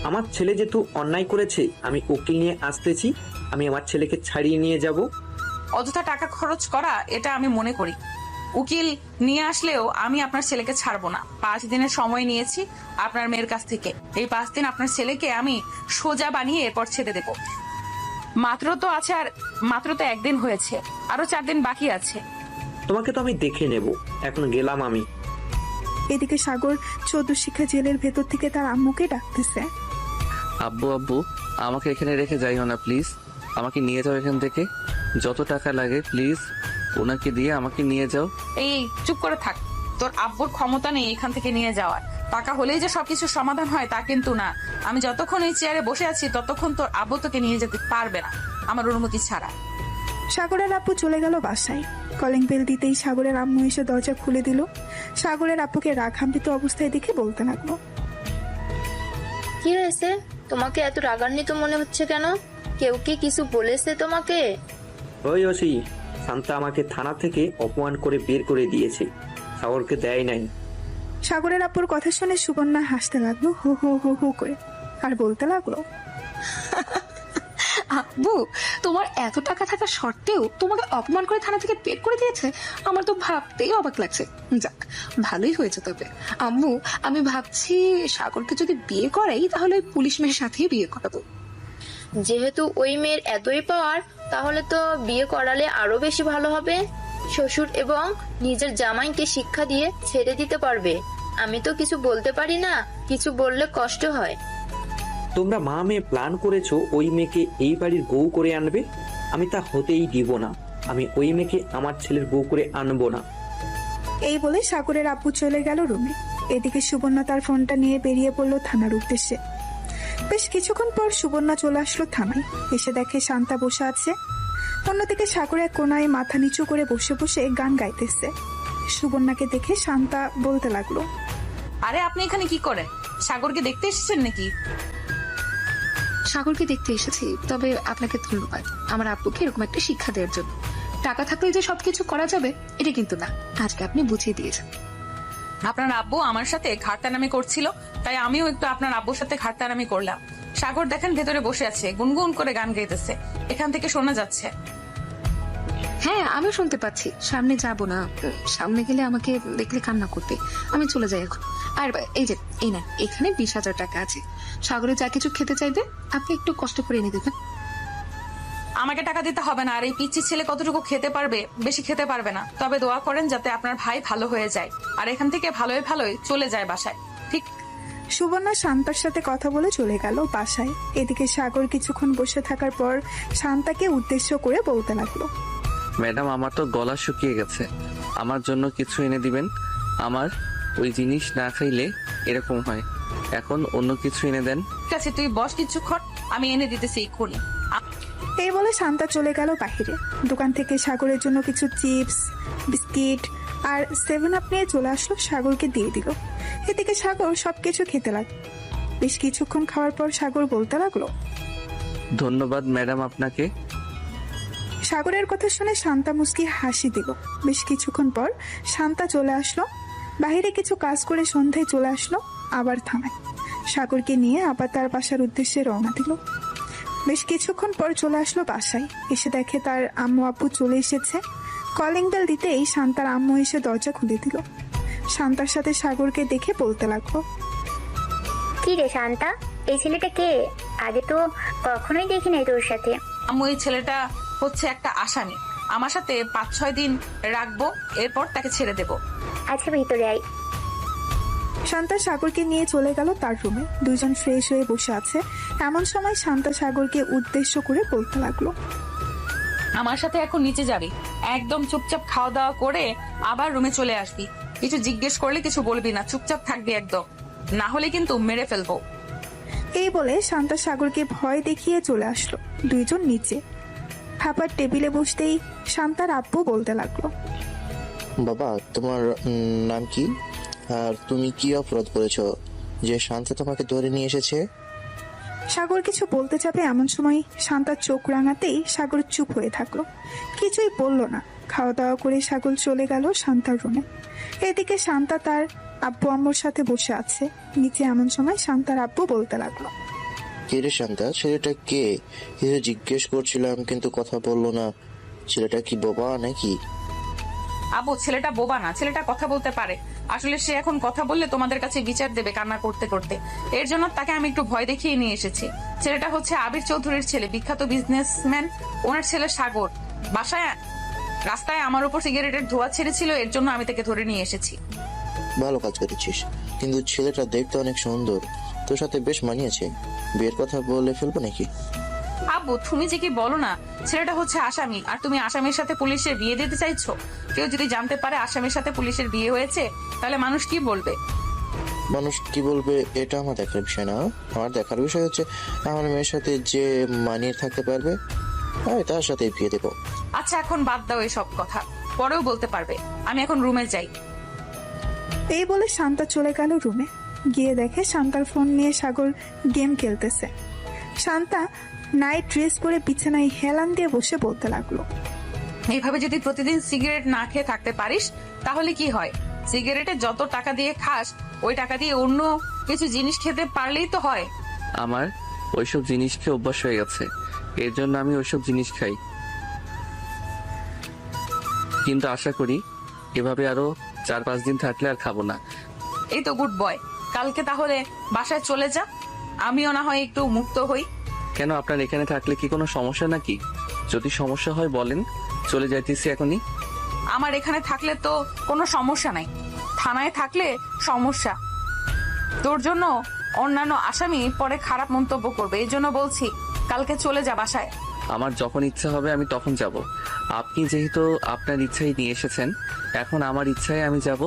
আমার ছেলে যেহেতু অন্যায় করেছে, আমি উকিল নিয়ে আসতেছি, আমি আমার ছেলেকে ছাড়িয়ে নিয়ে যাব। অযথা টাকা খরচ করা এটা আমি মনে করি। উকিল নিয়ে আসলেও আমি আপনার ছেলেকে ছাড়বো না। 5 দিনের সময় নিয়েছি আপনার মেয়ের কাছ থেকে। এই 5 দিন আপনার ছেলেকে আমি সোজা বানিয়ে এরপর ছেড়ে দেব। মাত্র তো 1 দিন হয়েছে, আরো 4 দিন বাকি আছে। তোমাকে তো আমি দেখে নেব, এখন গেলাম আমি। এদিকে সাগর 14 শিক্ষা জেলের ভেতর থেকে তার আম্মুকে ডাকতেছে, আব্বু আমাকে এখানে রেখে যাইও না প্লিজ, আমাকে নিয়ে যাও এখান থেকে, যত টাকা লাগে প্লিজ ওনাকে দিয়ে আমাকে নিয়ে যাও। এই চুপ করে থাক, তোর আব্বুর ক্ষমতা নেই এখান থেকে নিয়ে যাওয়ার। টাকা হলেই যে সবকিছু সমাধান হয় তা কিন্তু না। আমি যতক্ষণ এই চেয়ারে বসে আছি ততক্ষণ তোর আব্বু তোকে নিয়ে যেতে পারবে না আমার অনুমতি ছাড়া। সাগরের আব্বু চলে গেল বাসায়। কলিং বেল দিতেই সাগরের আম্মু এসে দরজা খুলে দিল। সাগরের আব্বুকে রাগান্বিত অবস্থায় দেখে বলতে লাগলো, কি হয়েছে? তোমাকে এত রাগান্বিত মনে হচ্ছে কেন? কেউ কি কিছু বলেছে তোমাকে? ওই ওসি, শান্তা আমাকে থানা থেকে অপমান করে বের করে দিয়েছে, সাগরকে দেয় নাই। সাগরের আব্বুর কথা শুনে সুবর্ণা হাসতে লাগলো হু হু হু হু করে, আর বলতে লাগলো, আব্বু তোমার এত টাকা থাকা সত্ত্বেও তোমাকে অপমান করে থানা থেকে বের করে দিয়েছে? আমার তো ভাবতেই অবাক লাগছে। যাক ভালোই হয়েছে। তবে আম্মু আমি ভাবছি সাগরকে যদি বিয়ে করাই তাহলে ওই পুলিশ মেয়ের সাথেই বিয়ে করাবো। যেহেতু ওই মেয়ের এতই পাওয়ার, তাহলে তো বিয়ে করালে আরো বেশি ভালো হবে। শ্বশুর এবং নিজের জামাইকে শিক্ষা দিয়ে ছেড়ে দিতে পারবে। আমি তো কিছু বলতে পারি না, কিছু বললে কষ্ট হয়। তোমরা মা মেয়ে প্ল্যান করেছো ওই মেয়েকে এই বাড়ির বউ করে আনবে, আমি তা হতেই দিব না। আমি ওই মেয়েকে আমার ছেলের বউ করে আনবো না। এই বলে সাগরের আব্বু চলে গেল রুমে। এদিকে সুবর্ণা তার ফোনটা নিয়ে বেরিয়ে পড়লো থানার উদ্দেশ্যে। বেশ কিছুক্ষণ পর সুবর্ণা চলে আসলো থানায়। এসে দেখে শান্তা বসে আছে। অন্যদিকে সাগর এক কোনায় মাথা নিচু করে বসে বসে গান গাইতেছে। সুবর্ণাকে দেখে শান্তা বলতে লাগলো, আরে আপনি এখানে কি করেন? সাগরকে দেখতে এসেছেন নাকি? সাগরকে দেখতে এসেছি, তবে আপনাকে ধন্যবাদ আমার আব্বুকে এরকম একটা শিক্ষা দেওয়ার জন্য। টাকা থাকলে যে সবকিছু করা যাবে এটা কিন্তু না, আজকে আপনি বুঝিয়ে দিয়েছেন। আপনার আব্বু আমার সাথে ঘাটতানামি করছিল, তাই আমিও একটু আপনার আব্বুর সাথে ঘাটতানামি করলাম। সাগর দেখেন ভেতরে বসে আছে, গুনগুন করে গান গাইতেছে, এখান থেকে শোনা যাচ্ছে। হ্যাঁ আমিও শুনতে পাচ্ছি। সামনে যাব না, সামনে গেলে আমাকে দেখলে কান্না করবে। আমি চলে যাই এখন। আর এই যে এই না, এখানে 20,000 টাকা আছে। সাগরে যা কিছু খেতে চাইবে আপনি একটু কষ্ট করে এনে দেবেন। আমাকে টাকা দিতে হবে না। আর এই পিচ্চি ছেলে কতটুকু খেতে পারবে? বেশি খেতে পারবে না। তবে দোয়া করেন যাতে আপনার ভাই ভালো হয়ে যায়, আর এখান থেকে ভালোই ভালোই চলে যায় বাসায়। ঠিক। সুবর্ণা শান্তার সাথে কথা বলে চলে গেল বাসায়। এদিকে সাগর কিছুক্ষণ বসে থাকার পর শান্তাকে উদ্দেশ্য করে বলতে লাগলো, ম্যাডাম, আমার তো গলা শুকিয়ে গেছে, আমার জন্য কিছু এনে দিবেন। আমার ওই জিনিস না খাইলে এরকম হয়, এখন অন্য কিছু এনে দেন। ঠিক আছে, তুই বস কিছুক্ষণ, আমি এনে দিতেছি এক্ষুনি। এই বলে শান্তা চলে গেল বাহিরে। দোকান থেকে সাগরের জন্য কিছু চিপস, বিস্কিট আর 7 আপ নিয়ে চলে আসলো, সাগরকে দিয়ে দিল। এদিকে সাগর সবকিছু খেতে লাগলো। বেশ কিছুক্ষণ খাওয়ার পর সাগর বলতে লাগলো, ধন্যবাদ ম্যাডাম আপনাকে। সাগরের কথা শুনে শান্তা মুস্কি হাসি দিল। বেশ কিছুক্ষণ পর শান্তা চলে আসলো বাইরে, কিছু কাজ করে সন্ধ্যায় চলে আসলো আবার থানায়। সাগরকে নিয়ে আবার তার বাসার উদ্দেশ্যে রওনা দিল। বেশ কিছুক্ষণ পর চলে আসলো বাসায়। এসে দেখে তার আম্মু আব্বু চলে এসেছে। কলিং বেল দিতেই শান্তার আম্মু এসে দরজা খুলে দিল। শান্তার সাথে সাগরকে দেখে বলতে লাগলো, কি রে শান্তা, এই ছেলেটা কে? আগে তো কখনোই দেখি নাই তোর সাথে। আম্মু, এই ছেলেটা হচ্ছে একটা আসামি। আমার সাথে 5-6 দিন রাখবো, এরপর তাকে ছেড়ে দেব। আচ্ছা ভিতরে আয়। শান্তা সাগরকে নিয়ে চলে গেল তার রুমে। দুজন ফ্রেশ হয়ে বসে আছে। এমন সময় শান্তা সাগরকে উদ্দেশ্য করে বলতে লাগলো, আমার সাথে এখন নিচে যাবি, একদম চুপচাপ খাওয়া দাওয়া করে আবার রুমে চলে আসবি। কিছু জিজ্ঞেস করলে কিছু বলবি না, চুপচাপ থাকবি একদম, না হলে কিন্তু মেরে ফেলবো। এই বলে শান্তা সাগরকে ভয় দেখিয়ে চলে আসলো। দুইজন নিচে খাবার টেবিলে বসতেই শান্তার আব্বু বলতে লাগলো, বাবা, তোমার নাম কি? আর তুমি কি অপরাধ করেছো যে শান্তা তোমাকে ধরে নিয়ে এসেছে? সাগর কিছু বলতে যাবে এমন সময় শান্তার চোখ রাঙাতেই সাগর চুপ হয়ে থাকলো, কিছুই বলল না। খাওয়া দাওয়া করে সাগর চলে গেল শান্তার রুমে। এদিকে শান্তা তার আব্বু আম্মুর সাথে বসে আছে নিচে। এমন সময় শান্তার আব্বু বলতে লাগলো, কে রে শান্তা, ছেলেটা কে? জিজ্ঞেস করছিলাম কিন্তু কথা বললো না। ছেলেটা কি বোবা নাকি? আব্বু, ছেলেটা বোবা না, ছেলেটা কথা বলতে পারে। আসলে সে এখন কথা বললে তোমাদের কাছে বিচার দেবে কান্না করতে করতে। এর জন্য তাকে আমি একটু ভয় দেখিয়ে নিয়ে এসেছি। ছেলেটা হচ্ছে আবির চৌধুরীর ছেলে, বিখ্যাত বিজনেসম্যান। ওনার ছেলে সাগর বাসায় রাস্তায় আমার উপর সিগারেটের ধোঁয়া ছেড়েছিল, এর জন্য আমি তাকে ধরে নিয়ে এসেছি। ভালো কাজ করেছিস, কিন্তু ছেলেটা দেখতে অনেক সুন্দর, তোর সাথে বেশ মানিয়েছে। বিয়ের কথা বলে ফেলবো নাকি? আব্বু, তুমি যে কি বলো না, ছেলেটা হচ্ছে আসামি, আর তুমি আসামির সাথে পুলিশের বিয়ে দিতে চাইছো। কেউ যদি জানতে পারে আসামির সাথে পুলিশের বিয়ে হয়েছে, তাহলে মানুষ কি বলবে? মানুষ কি বলবে এটা আমার দেখার বিষয় না। আমার দেখার বিষয় হচ্ছে আমার মেয়ের সাথে যে মানিয়ে থাকতে পারবে, আমি তার সাথে বিয়ে দেবো। আচ্ছা, এখন বাদ দাও এসব কথা, পরেও বলতে পারবে। আমি এখন রুমে যাই। এই বলে শান্তা চলে গেল রুমে। গিয়ে দেখে শান্তার ফোন নিয়ে সাগর গেম খেলতেছে। শান্তা নাইট ড্রেস পরে বিছানায় হেলান দিয়ে বসে বলতে লাগলো, এইভাবে যদি প্রতিদিন সিগারেট না খেয়ে থাকতে পারিস তাহলে কি হয়? সিগারেটে যত টাকা দিয়ে খাস, ওই টাকা দিয়ে অন্য কিছু জিনিস খেতে পারলেই তো হয়। আমার ওইসব জিনিস খেয়ে অভ্যাস হয়ে গেছে, এর জন্য আমি ওইসব জিনিস খাই। কিন্তু আশা করি এভাবে আরো 4-5 দিন থাকলে আর খাবো না। এই তো গুড বয়, কালকে তাহলে বাসায় চলে যা, আমিও না হয় একটু মুক্ত হই। কেন, আপনার এখানে থাকলে কি কোনো সমস্যা নাকি? যদি সমস্যা হয় বলেন, চলে যাইতেছি এখনই। আমার এখানে থাকলে তো কোনো সমস্যা নাই, থানায় থাকলে সমস্যা। তোর জন্য অন্যান্য আসামি পরে খারাপ মন্তব্য করবে, এই জন্য বলছি কালকে চলে যা বাসায়। আমার যখন ইচ্ছা হবে আমি তখন যাব। আপনি যেহেতু আপনার ইচ্ছাই নিয়ে এসেছেন, এখন আমার ইচ্ছায় আমি যাব।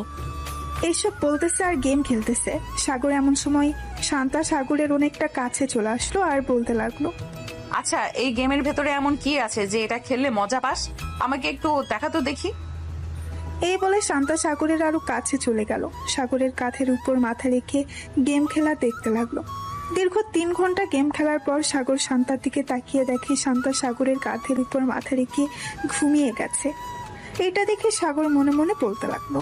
এইসব বলতেছে আর গেম খেলতেছে। সাগর এমন সময় শান্তা সাগরের অনেকটা কাছে চলে আসলো আর বলতে লাগলো, আচ্ছা, এই গেমের ভেতরে এমন কি আছে যে এটা খেললে মজা পাস? আমাকে একটু দেখা তো দেখি। এই বলে শান্তা সাগরের আরো কাছে চলে গেল। সাগরের কাঁধের উপর মাথা রেখে গেম খেলা দেখতে লাগলো। দীর্ঘ 3 ঘন্টা গেম খেলার পর সাগর শান্তার দিকে তাকিয়ে দেখে শান্তা সাগরের কাঁধের উপর মাথা রেখে ঘুমিয়ে গেছে। এটা দেখে সাগর মনে মনে বলতে লাগলো,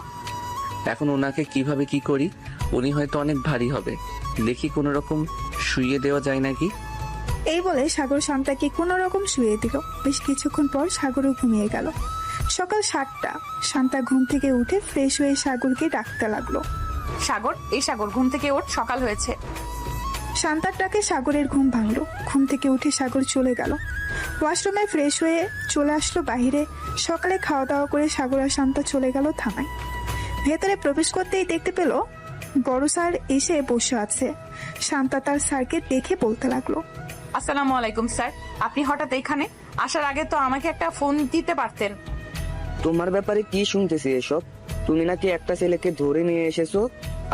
এখন ওনাকে কিভাবে কি করি? উনি হয়তো অনেক ভারী হবে, দেখি কোনো রকম শুইয়ে দেওয়া যায় নাকি। এই বলে সাগর শান্তাকে কোনো রকম শুয়ে দিল। বেশ কিছুক্ষণ পর সাগরও ঘুমিয়ে গেল। সকাল 7টা। শান্তা ঘুম থেকে উঠে ফ্রেশ হয়ে সাগরকে ডাকতে লাগলো। সাগর, এই সাগর, ঘুম থেকে ওঠ, সকাল হয়েছে। শান্তার ডাকে সাগরের ঘুম ভাঙলো। ঘুম থেকে উঠে সাগর চলে গেল ওয়াশরুমে। ফ্রেশ হয়ে চলে আসলো বাহিরে। সকালে খাওয়া দাওয়া করে সাগর আর শান্তা চলে গেল থানায়। ভেতরে প্রবেশ করতেই দেখতে পেল বড় স্যার এসে বসে আছে। শান্তা তার স্যারকে দেখে বলতে লাগলো, আসসালামু আলাইকুম স্যার, আপনি হঠাৎ এখানে? আসার আগে তো আমাকে একটা ফোন দিতে পারতেন। তোমার ব্যাপারে কি শুনতেছি এসব? তুমি নাকি একটা ছেলেকে ধরে নিয়ে এসেছো,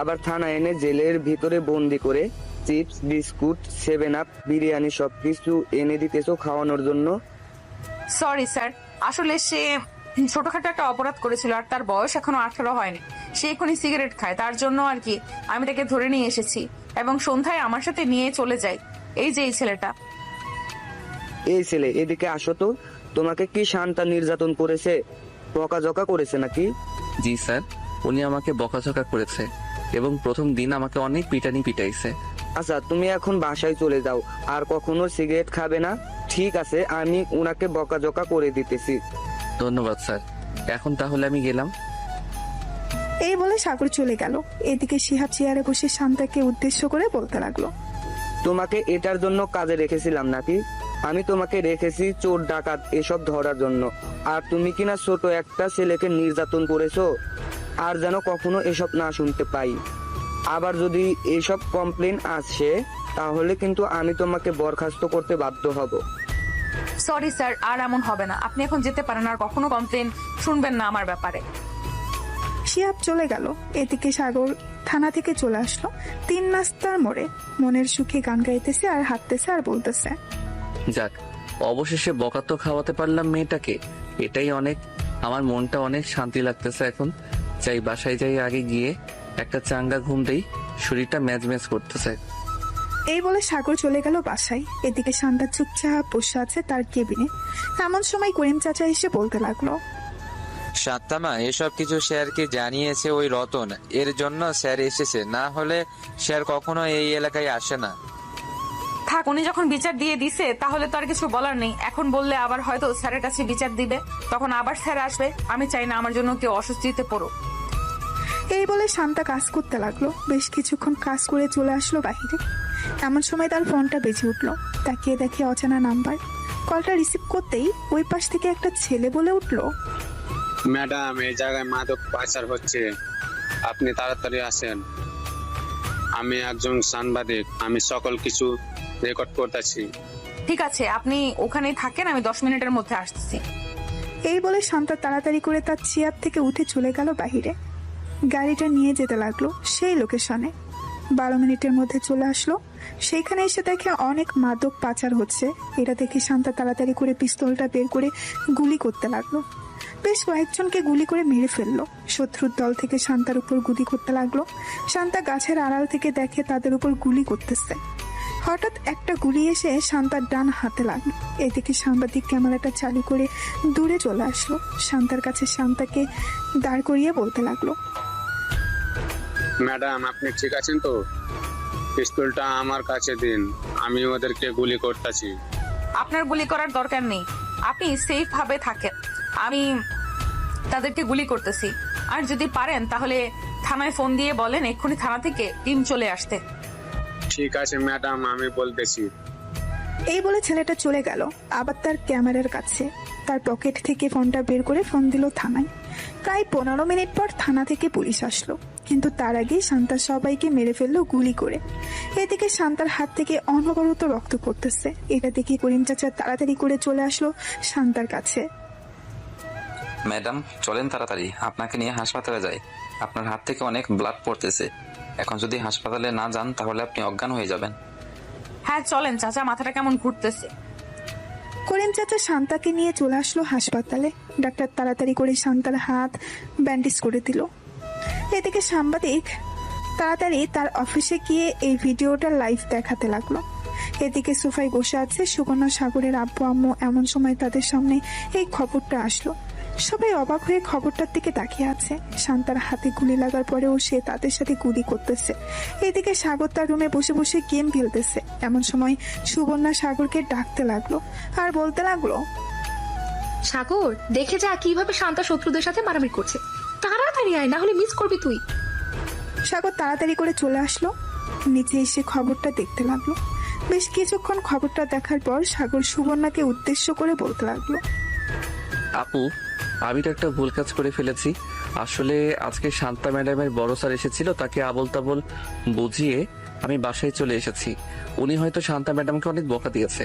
আবার থানা এনে জেলের ভিতরে বন্দি করে চিপস, বিস্কুট, 7 আপ, বিরিয়ানি সবকিছু এনে দিতেছো খাওয়ানোর জন্য। সরি স্যার, আসলে সে ছোটখাটো একটা অপরাধ করেছিল আর তার বয়স এখনো 18 হয়নি। সে এখনই সিগারেট খায়, তার জন্য আর কি আমি তাকে ধরে নিয়ে এসেছি এবং সন্ধ্যায় আমার সাথে নিয়ে চলে যাই। এই যে এই ছেলেটা। এই ছেলে এদিকে আসো তো। তোমাকে কি শান্তা নির্যাতন করেছে, বকাঝকা করেছে নাকি? জি স্যার, উনি আমাকে বকাঝকা করেছে এবং প্রথম দিন আমাকে অনেক পিটানি পিটাইছে। আচ্ছা, তুমি এখন বাসায় চলে যাও, আর কখনো সিগারেট খাবে না, ঠিক আছে? আমি উনাকে বকাঝকা করে দিতেছি। ধন্যবাদ স্যার, এখন তাহলে আমি গেলাম। এই বলে সাগর চলে গেল। এদিকে শিহাব চেয়ারে বসে শান্তাকে উদ্দেশ্য করে বলতে লাগলো, তোমাকে এটার জন্য কাজে রেখেছিলাম নাকি? আমি তোমাকে রেখেছি চোর ডাকাত এসব ধরার জন্য, আর তুমি কিনা ছোট একটা ছেলেকে নির্যাতন করেছো। আর যেন কখনো এসব না শুনতে পাই। আবার যদি এসব কমপ্লেন আসে তাহলে কিন্তু আমি তোমাকে বরখাস্ত করতে বাধ্য হব। সরি স্যার, আর এমন হবে না। আপনি এখন যেতে পারেন, আর কখনো কমপ্লেন শুনবেন না আমার ব্যাপারে। শিহাব চলে গেল। এদিকে সাগর থানা থেকে চলে আসলো 3 নাস্তার মোড়ে। মনের সুখে গান গাইতেছে আর হাঁটতেছে আর বলতেছে, যাক, অবশেষে বকা তো খাওয়াতে পারলাম মেয়েটাকে, এটাই অনেক। আমার মনটা অনেক শান্তি লাগতেছে এখন। চাই বাসায় যাই, আগে গিয়ে একটা চাঙ্গা ঘুম দেই, শরীরটা ম্যাজ ম্যাজ করতেছে। এই বলে সাগর চলে গেল বাসায়। এদিকে শান্তা চুপচাপ বসে আছে তার কেবিনে। এমন সময় করিম চাচা এসে বলতে লাগলো, শান্তামা, এসব কিছু স্যারকে জানিয়েছে ওই রতন, এর জন্য স্যার এসেছে, না হলে স্যার কখনো এই এলাকায় আসে না। থাক, উনি যখন বিচার দিয়ে দিছে তাহলে তো আর কিছু বলার নেই। এখন বললে আবার হয়তো স্যারের কাছে বিচার দিবে, তখন আবার স্যার আসবে। আমি চাই না আমার জন্য কেউ অস্বস্তিতে পড়ুক। এই বলে শান্তা কাজ করতে লাগলো। বেশ কিছুক্ষণ কাজ করে চলে আসলো বাহিরে। এমন সময় তার ফোনটা বেজে উঠলো। তাকিয়ে দেখে অচেনা নাম্বার। কলটা রিসিভ করতেই ওই পাশ থেকে একটা ছেলে বলে উঠলো, ম্যাডাম, এই জায়গায় মাদক পাচার হচ্ছে, আপনি তাড়াতাড়ি আসেন। আমি একজন সাংবাদিক, আমি সকল কিছু রেকর্ড করতেছি। ঠিক আছে, আপনি ওখানেই থাকেন, আমি 10 মিনিটের মধ্যে আসতেছি। এই বলে শান্তা তাড়াতাড়ি করে তার চেয়ার থেকে উঠে চলে গেল বাহিরে। গাড়িটা নিয়ে যেতে লাগলো সেই লোকেশনে। 12 মিনিটের মধ্যে চলে আসলো। সেইখানে এসে দেখে অনেক মাদক পাচার হচ্ছে। এটা দেখে শান্তা তাড়াতাড়ি করে পিস্তলটা বের করে গুলি করতে লাগলো। বেশ কয়েকজনকে গুলি করে মেরে ফেললো। শত্রুর দল থেকে শান্তার উপর গুলি করতে লাগলো। শান্তা গাছের আড়াল থেকে দেখে তাদের উপর গুলি করতেছে। হঠাৎ একটা গুলি এসে শান্তার ডান হাতে লাগলো। এদিকে সাংবাদিক ক্যামেরাটা চালু করে দূরে চলে আসলো। শান্তার কাছে শান্তাকে দাঁড় করিয়ে বলতে লাগলো, ম্যাডাম, আপনি ঠিক আছেন তো? পিস্তলটা আমার কাছে দিন, আমি ওদেরকে গুলি করতেছি। আপনার গুলি করার দরকার নেই, আপনি সেফ ভাবে থাকেন। আমি তাদেরকে গুলি করতেছি। আর যদি পারেন তাহলে থানায় ফোন দিয়ে বলেন এক্ষুনি থানা থেকে টিম চলে আসতে। ঠিক আছে ম্যাডাম, আমি বলতেছি। এই বলে ছেলেটা চলে গেল আবার তার ক্যামেরার কাছে। তার পকেট থেকে ফোনটা বের করে ফোন দিল থানায়। প্রায় 15 মিনিট পর থানা থেকে পুলিশ আসলো। কিন্তু তার আগেই শান্তা সবাইকে মেরে ফেললো গুলি করে। এদিকে শান্তার হাত থেকে অনবরত রক্ত পড়তেছে। এটা দেখে করিম চাচা তাড়াতাড়ি করে চলে আসলো শান্তার কাছে। ম্যাডাম চলেন তাড়াতাড়ি, আপনাকে নিয়ে হাসপাতালে যাই। আপনার হাত থেকে অনেক ব্লাড পড়তেছে, এখন যদি হাসপাতালে না যান তাহলে আপনি অজ্ঞান হয়ে যাবেন। হ্যাঁ চলেন চাচা, মাথাটা কেমন ঘুরতেছে। করিম চাচা শান্তাকে নিয়ে চলে আসলো হাসপাতালে। ডাক্তার তাড়াতাড়ি করে শান্তার হাত ব্যান্ডেজ করে দিল। এদিকে সাংবাদিক তাড়াতাড়ি তার অফিসে গিয়ে এই ভিডিওটা লাইভ দেখাতে লাগলো। এদিকে সোফায় বসে আছে সুবর্ণা সাগরের আব্বু আম্মু। এমন সময় তাদের সামনে এই খবরটা আসলো। সবাই অবাক হয়ে খবরটার দিকে তাকিয়ে আছে। শান্তার হাতে গুলি লাগার পরেও সে তাদের সাথে গুলি করতেছে। এদিকে সাগর তার রুমে বসে বসে গেম খেলতেছে। এমন সময় সুবর্ণা সাগরকে ডাকতে লাগলো আর বলতে লাগলো, সাগর দেখে যা কিভাবে শান্তা শত্রুদের সাথে মারামারি করছে, তাড়াতাড়ি আয়, না হলে মিস করবি তুই। সাগর তাড়াতাড়ি করে চলে আসলো। নিচে এসে খবরটা দেখতে লাগলো। বেশ কিছুক্ষণ খবরটা দেখার পর সাগর সুবর্ণাকে উদ্দেশ্য করে বলতে লাগলো, আপু, আমি তো একটা ভুল কাজ করে ফেলেছি। আসলে আজকে শান্তা ম্যাডামের বড় স্যার এসেছিল, তাকে আবল তাবল বুঝিয়ে আমি বাসায় চলে এসেছি। উনি হয়তো শান্তা ম্যাডামকে অনেক বকা দিয়েছে।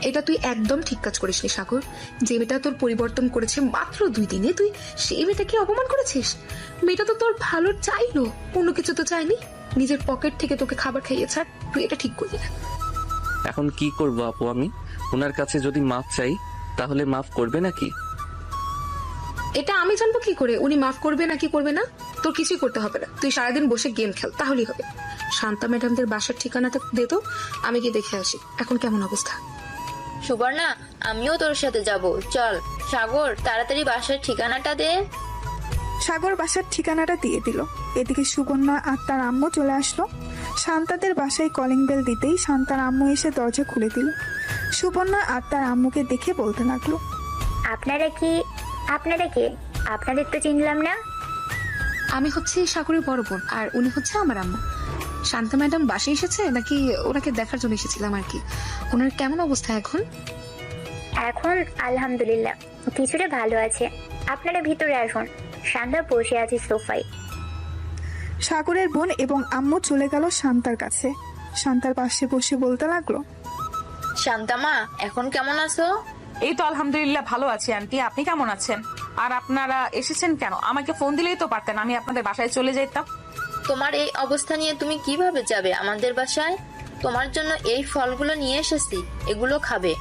এটা তুই একদম ঠিক কাজ করিসনি সাগর। যে মেয়েটা তোর পরিবর্তন করেছে মাত্র 2 দিনে, তুই সেই মেয়েটাকে অপমান করেছিস। মেয়েটা তো তোর ভালো চাইলো, অন্য কিছু তো চাইনি। নিজের পকেট থেকে তোকে খাবার খাইয়েছে, তুই এটা ঠিক করলি না। এখন কি করব আপু? আমি ওনার কাছে যদি মাফ চাই তাহলে মাফ করবে নাকি? এটা আমি জানবো কি করে উনি মাফ করবে নাকি করবে না? তোর কিছুই করতে হবে না, তুই সারাদিন বসে গেম খেল, তাহলেই হবে। শান্তা ম্যাডামদের বাসার ঠিকানাটা দে তো, আমি গিয়ে দেখে আসি এখন কেমন অবস্থা। সুবর্ণা, আমিও তোর সাথে যাব, চল। সাগর তাড়াতাড়ি বাসার ঠিকানাটা দে। সাগর বাসার ঠিকানাটা দিয়ে দিল। এদিকে সুবর্ণা আর তার আম্মু চলে আসলো। শান্তাদের বাসায় কলিং বেল দিতেই শান্তার আম্মু এসে দরজা খুলে দিল। সুবর্ণা আর তার আম্মুকে দেখে বলতে লাগলো, আপনারা কে? আপনাদের তো চিনলাম না। আমি হচ্ছে সাগরের বড় বোন, আর উনি হচ্ছে আমার আম্মু। শান্তা ম্যাডাম বাসায় এসেছে নাকি ওনাকে দেখার জন্য এসেছিলাম আর কি। ওনার কেমন অবস্থা এখন? এখন আলহামদুলিল্লাহ কিছুটা ভালো আছে। আপনারা ভিতরে আসুন, শান্তা বসে আছে সোফায়। সাগরের বোন এবং আম্মু চলে গেল শান্তার কাছে। শান্তার পাশে বসে বলতে লাগলো, শান্তামা, এখন কেমন আছো? এই তো আলহামদুলিল্লাহ ভালো আছি আন্টি, আপনি কেমন আছেন? আর আপনারা এসেছেন কেন? আমাকে ফোন দিলেই তো পারতেন, আমি আপনাদের বাসায় চলে যেতাম। তোমার এই অবস্থা নিয়ে তুমি কিভাবে যাবে আমাদের বাসায়? তোমার জন্য এই ফলগুলো নিয়ে এসেছি, এগুলো খাবে।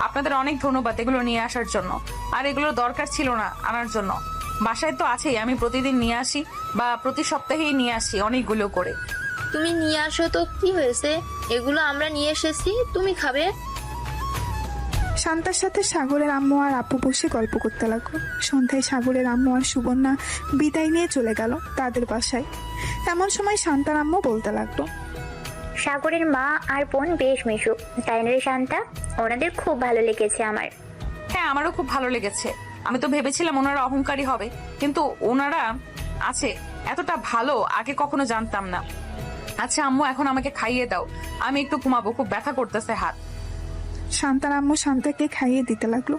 আপনাদের অনেক ধন্যবাদ এগুলো নিয়ে আসার জন্য, আর এগুলোর দরকার ছিল না আনার জন্য। বাসায় তো আছেই, আমি প্রতিদিন নিয়ে আসি বা প্রতি সপ্তাহেই নিয়ে আসি অনেকগুলো করে। তুমি নিয়ে আসো তো, কি হয়েছে? এগুলো আমরা নিয়ে এসেছি, তুমি খাবে। শান্তার সাথে সাগরের আম্মু আর আপু বসে গল্প করতে লাগলো। সন্ধ্যায় সাগরের আম্মু আর সুবর্ণা বিদায় নিয়ে চলে গেল তাদের বাসায়। এমন সময় শান্তার আম্মু বলতে লাগলো, সাগরের মা আর বোন বেশ মিশুক, তাই না রে শান্তা? ওনাদের খুব ভালো লেগেছে আমার। হ্যাঁ, আমারও খুব ভালো লেগেছে। আমি তো ভেবেছিলাম ওনারা অহংকারী হবে, কিন্তু ওনারা আছে এতটা ভালো আগে কখনো জানতাম না। আচ্ছা আম্মু, এখন আমাকে খাইয়ে দাও, আমি একটু ঘুমাবো, খুব ব্যথা করতেছে হাত। শান্তার আম্মু শান্তাকে খাইয়ে দিতে লাগলো।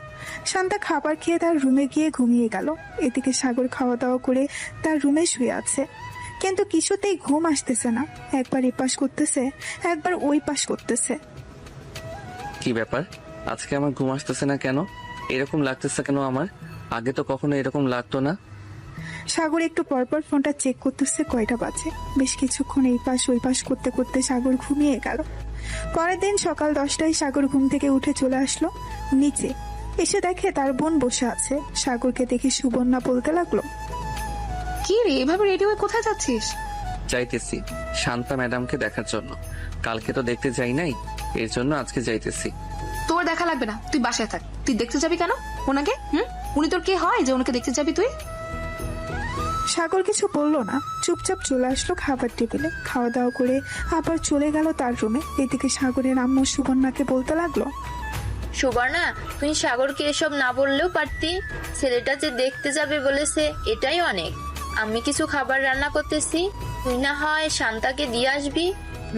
শান্তা খাবার খেয়ে তার রুমে গিয়ে ঘুমিয়ে গেল। এদিকে সাগর খাওয়া দাওয়া করে তার রুমে শুয়ে আছে, কিন্তু কিছুতেই ঘুম আসতেছে না। একবার এ পাশ করতেছে, একবার ওই পাশ করতেছে। কি ব্যাপার, আজকে আমার ঘুম আসতেছে না কেন? এরকম লাগতেছে কেন আমার? আগে তো কখনো এরকম লাগতো না। সাগর একটু পরপর ফোনটা চেক করতেছে কয়টা বাজে। বেশ কিছুক্ষণ এই পাশ ওই পাশ করতে করতে সাগর ঘুমিয়ে গেল। পরের দিন সকাল 10টায় সাগর ঘুম থেকে উঠে চলে আসলো নিচে। এসে দেখে তার বোন বসে আছে। সাগরকে দেখে সুবর্ণা বলতে লাগলো, কি রে, এভাবে রেডি হয়ে কোথায় যাচ্ছিস? যাইতেছি শান্তা ম্যাডামকে দেখার জন্য। কালকে তো দেখতে যাই নাই, এর জন্য আজকে যাইতেছি। তোর দেখা লাগবে না, তুই বাসায় থাক। তুই দেখতে যাবি কেন ওনাকে? উনি তোর কে হয় যে ওনাকে দেখতে যাবি তুই? সাগর কিছু বললো না, চুপচাপ চলে আসলো খাবার টেবিলে। খাওয়া দাওয়া করে আবার চলে গেল তার রুমে। এদিকে সাগরের আম্মু সুবর্ণাকে বলতে লাগলো, সুবর্ণা, তুই সাগরকে এসব না বললেও পারতি। ছেলেটা যে দেখতে যাবে বলেছে, এটাই অনেক। আমি কিছু খাবার রান্না করতেছি, তুই না হয় শান্তাকে দিয়ে আসবি।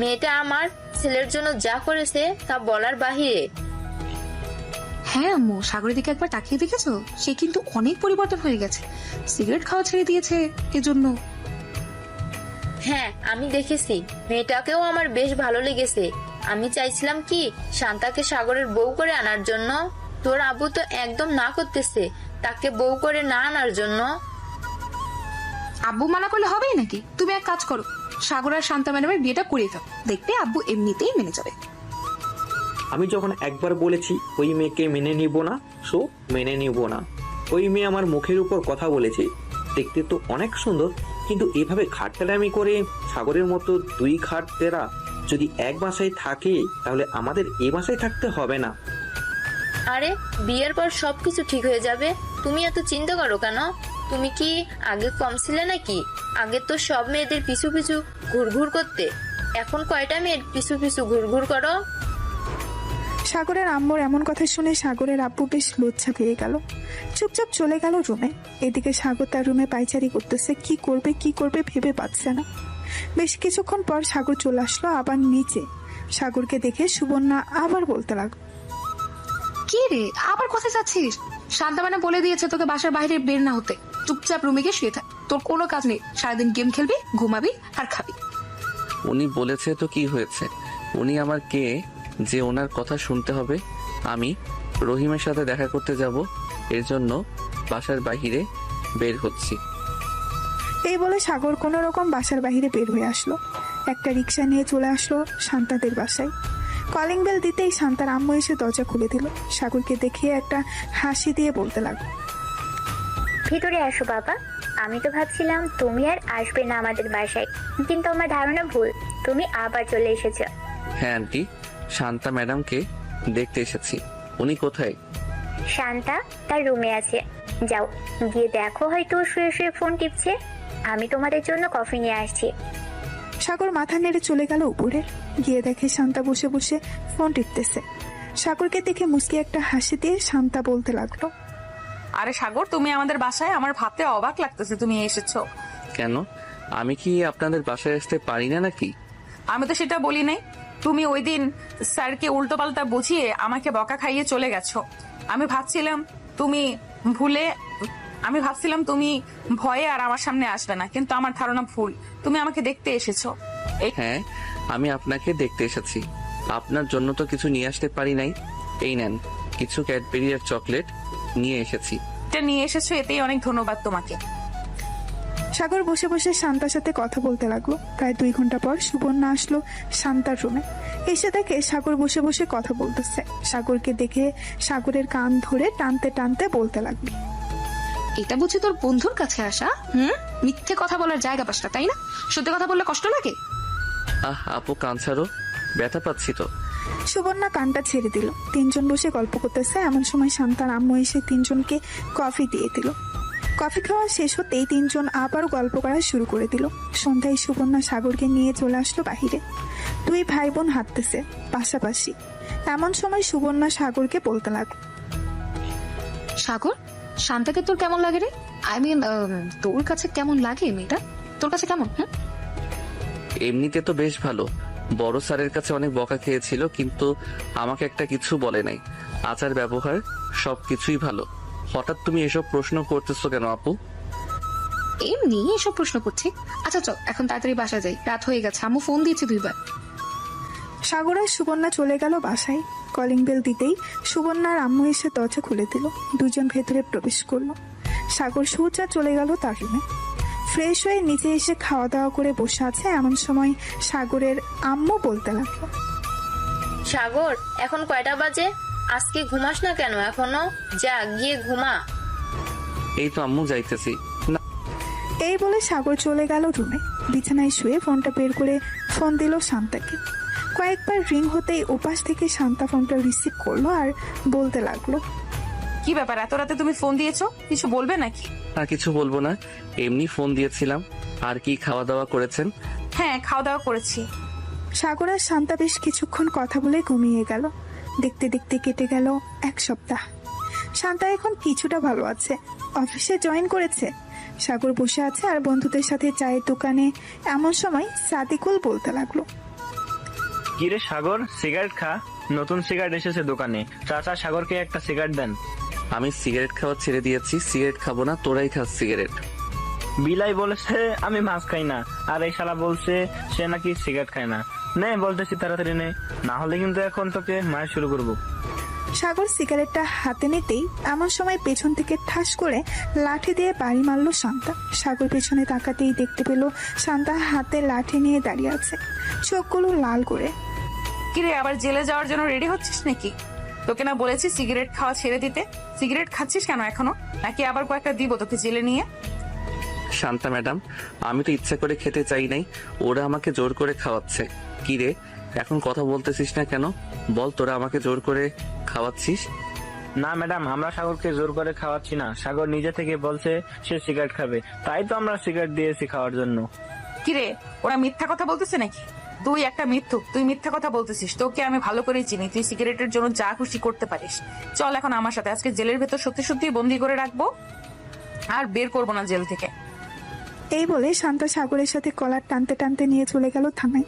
মেয়েটা আমার ছেলের জন্য যা করেছে তা বলার বাহিরে। হ্যাঁ আম্মু, সাগরের দিকে একবার তাকিয়ে দেখেছো? সে কিন্তু অনেক পরিবর্তন হয়ে গেছে। সিগারেট খাওয়া ছেড়ে দিয়েছে এজন্য। হ্যাঁ, আমি দেখেছি। মেয়েটাকেও আমার বেশ ভালো লেগেছে। আমি চাইছিলাম কি শান্তাকে সাগরের বউ করে আনার জন্য। তোর আব্বু তো একদম না করতেছে তাকে বউ করে না আনার জন্য। আব্বু মানা করলে হবেই নাকি? তুমি এক কাজ করো, সাগর আর শান্তা ম্যাডামের বিয়েটা করিয়ে দাও, দেখবে আব্বু এমনিতেই মেনে যাবে। আমি যখন একবার বলেছি ওই মেয়েকে মেনে নিব না, সো মেনে নিব না। ওই মেয়ে আমার মুখের উপর কথা বলেছে, দেখতে তো অনেক সুন্দর, কিন্তু এভাবে খাট্টালামি করে সাগরের মতো দুই খাটতেরা যদি এক বাসায় থাকে তাহলে আমাদের এই বাসায় থাকতে হবে না। আরে বিয়ের পর সবকিছু ঠিক হয়ে যাবে, তুমি এত চিন্তা করো কেন? তুমি কি আগে কম ছিলে নাকি? আগে তো সব মেয়েদের পিছু পিছু ঘুরঘুর করতে, এখন কয়টা মেয়ের পিছু পিছু ঘুরঘুর করো? সাগরের আম্মুর এমন কথা শুনে সাগরের আব্বু বেশ লজ্জা পেয়ে গেল, চুপচাপ চলে গেল রুমে। এদিকে সাগর তার রুমে পায়চারি করতেছে, কি করবে ভেবে পাচ্ছে না। বেশ কিছুক্ষণ পর সাগর চলে আসলো আবার নিচে। সাগরকে দেখে সুবর্ণা আবার বলতে লাগলো, কি রে, আবার কোথায় যাচ্ছিস? শান্তা ম্যাডাম বলে দিয়েছে তোকে বাসার বাইরে বের না হতে, চুপচাপ রুমে গিয়ে শুয়ে থাক, তোর কোনো কাজ নেই, সারাদিন গেম খেলবি, ঘুমাবি আর খাবি। উনি বলেছে তো কি হয়েছে? উনি আমার কে যে ওনার কথা শুনতে হবে? আমি রহিমের সাথে দেখা করতে যাব, এর জন্য বাসার বাইরে বের হচ্ছি। এই বলে সাগর কোনো রকম বাসার বাইরে বের হয়ে আসলো। একটা রিক্সা নিয়ে চলে আসলো শান্তাদের বাসায়। কলিং বেল দিতেই শান্তার আম্মু এসে দরজা খুলে দিল। সাগরকে দেখিয়ে একটা হাসি দিয়ে বলতে লাগলো, ভিতরে আসো বাবা। আমি তো ভাবছিলাম তুমি আর আসবে না আমাদের বাসায়, কিন্তু আমার ধারণা ভুল, তুমি আবার চলে এসেছো। হ্যাঁ আন্টি, শান্তা ম্যাডামকে দেখতে এসেছি। উনি কোথায়? শান্তা তার রুমে আছে, যাও গিয়ে দেখো, হয়তো শুয়ে শুয়ে ফোন টিপছে। আমি তোমাদের জন্য কফি নিয়ে আসছি। সাগর মাথা নেড়ে চলে গেল উপরে, গিয়ে দেখে শান্তা বসে বসে ফোন টিপতেছে। সাগরকে দেখে মুস্কি একটা হাসি দিয়ে শান্তা বলতে লাগলো, আরে সাগর, তুমি আমাদের বাসায়, আমার ভাবতে অবাক লাগতেছে তুমি এসেছো। কেন, আমি কি আপনাদের বাসায় আসতে পারি না নাকি? আমি তো সেটা বলি নাই। তুমি ওই দিন স্যারকে উল্টো পাল্টা বুঝিয়ে আমাকে বকা খাইয়ে চলে গেছো। আমি ভাবছিলাম তুমি ভয়ে আর আমার সামনে আসবে না, কিন্তু আমার ধারণা ভুল, তুমি আমাকে দেখতে এসেছো। হ্যাঁ, আমি আপনাকে দেখতে এসেছি। আপনার জন্য তো কিছু নিয়ে আসতে পারি নাই। এই নেন, কিছু ক্যাডবেরি আর চকলেট নিয়ে এসেছি। এটা নিয়ে এসেছো, এতেই অনেক ধন্যবাদ তোমাকে। সাগর বসে বসে শান্তার সাথে কথা বলতে লাগলো। প্রায় 2 ঘন্টা পর সুবর্ণা আসলো শান্তার রুমে। এসে দেখে সাগর বসে বসে কথা বলতেছে। সাগরকে দেখে সাগরের কান ধরে টানতে টানতে বলতে লাগলো, এটা বুঝি তোর বন্ধুর কাছে আসা? মিথ্যে কথা বলার জায়গা পাস না, তাই না? সত্যি কথা বললে কষ্ট লাগে? আপু কান ছাড়ো, ব্যথা পাচ্ছি তো। সুবর্ণা কানটা ছেড়ে দিল। 3 জন বসে গল্প করতেছে, এমন সময় শান্তার আম্মু এসে 3 জনকে কফি দিয়ে দিল। কফি খাওয়া শেষ হতেই 3 জন আবার গল্প করা শুরু করে দিল। সন্ধ্যায় সুবর্ণা সাগরকে নিয়ে চলে আসলো বাহিরে। 2 ভাই বোন হাঁটতেছে পাশাপাশি। এমন সময় সুবর্ণা সাগরকে বলতে লাগলো, সাগর, শান্তাকে তোর কেমন লাগে রে? আই মিন, তোর কাছে কেমন লাগে মেয়েটা? তোর কাছে কেমন? এমনিতে তো বেশ ভালো। বড় স্যারের কাছে অনেক বকা খেয়েছিল, কিন্তু আমাকে একটা কিছু বলে নাই। আচার ব্যবহার সবকিছুই ভালো। হঠাৎ তুমি এসব প্রশ্ন করতেছো কেন আপু? এমনি এসব প্রশ্ন করছি। আচ্ছা চল, এখন তাড়াতাড়ি বাসা যাই, রাত হয়ে গেছে, আম্মু ফোন দিয়েছে 2 বার। সাগর আর সুবর্ণা চলে গেল বাসায়। কলিং বেল দিতেই সুবর্ণার আম্মু এসে দরজা খুলে দিল। 2 জন ভেতরে প্রবেশ করলো। সাগর সোজা চলে গেল তার রুমে। ফ্রেশ হয়ে নিচে এসে খাওয়া দাওয়া করে বসে আছে। এমন সময় সাগরের আম্মু বলতে লাগলো, সাগর, এখন কয়টা বাজে? আজকে ঘুমাস না কেন এখনো? যা গিয়ে ঘুমা। এই তো আম্মু যাইতেছি। না, এই বলে সাগর চলে গেল রুমে। বিছানায় শুয়ে ফোনটা বের করে ফোন দিল শান্তাকে। কয়েকবার রিং হতেই ওপাশ থেকে শান্তা ফোনটা রিসিভ করলো আর বলতে লাগলো, কি ব্যাপার, এত রাতে তুমি ফোন দিয়েছো? কিছু বলবে নাকি? না কিছু বলবো না, এমনি ফোন দিয়েছিলাম। আর কি খাওয়া দাওয়া করেছেন? হ্যাঁ, খাওয়া দাওয়া করেছি। সাগর আর শান্তা বেশ কিছুক্ষণ কথা বলে ঘুমিয়ে গেল। দেখতে দেখতে কেটে গেল 1 সপ্তাহ। শান্তা এখন কিছুটা ভালো আছে, অফিসে জয়েন করেছে। সাগর বসে আছে আর বন্ধুদের সাথে চায়ের দোকানে। এমন সময় সাদিকুল বলতে লাগলো, কিরে সাগর, সিগারেট খা। নতুন সিগারেট এসেছে দোকানে, চাচা সাগরকে একটা সিগারেট দেন। আমি সিগারেট খাওয়া ছেড়ে দিয়েছি, সিগারেট খাবো না, তোরাই খাস সিগারেট। বিলাই বলেছে আমি মাছ খাই না, আর এই শালা বলছে সে নাকি সিগারেট খায় না। নে বলতেছি তাড়াতাড়ি নে, না হলে কিন্তু এখন তোকে মায়ের শুরু করবো। সাগর সিগারেটটা হাতে নিতেই এমন সময় পেছন থেকে ঠাস করে লাঠি দিয়ে বাড়ি মারলো শান্তা। সাগর পেছনে তাকাতেই দেখতে পেল শান্তা হাতে লাঠি নিয়ে দাঁড়িয়ে আছে, চোখগুলো লাল করে। কিরে, আবার জেলে যাওয়ার জন্য রেডি হচ্ছিস নাকি? তোকে না বলেছি সিগারেট খাওয়া ছেড়ে দিতে? সিগারেট খাচ্ছিস কেন এখনো? নাকি আবার কয়েকটা দিব তোকে জেলে নিয়ে? শান্তা ম্যাডাম, আমি তো ইচ্ছা করে খেতে চাই নাই, ওরা আমাকে জোর করে খাওয়াচ্ছে। কি রে, এখন কথা বলতেছিস না কেন? বল, তোরা আমাকে জোর করে খাওয়াচ্ছিস? না ম্যাডাম, আমরা সাগরকে জোর করে খাওয়াচ্ছি না, সাগর নিজে থেকে বলছে সে সিগারেট খাবে, তাই তো আমরা সিগারেট দিয়েছি খাওয়ার জন্য। কিরে, ওরা মিথ্যা কথা বলতেছে নাকি? তুই একটা মিথ্যুক, তুই মিথ্যা কথা বলতেছিস। তোকে আমি ভালো করেই চিনি, তুই সিগারেটের জন্য যা খুশি করতে পারিস। চল এখন আমার সাথে, আজকে জেলের ভেতর সত্যি সত্যি বন্দি করে রাখবো, আর বের করবো না জেল থেকে। এই বলে শান্তা সাগরের সাথে কলার টানতে টানতে নিয়ে চলে গেল থানায়।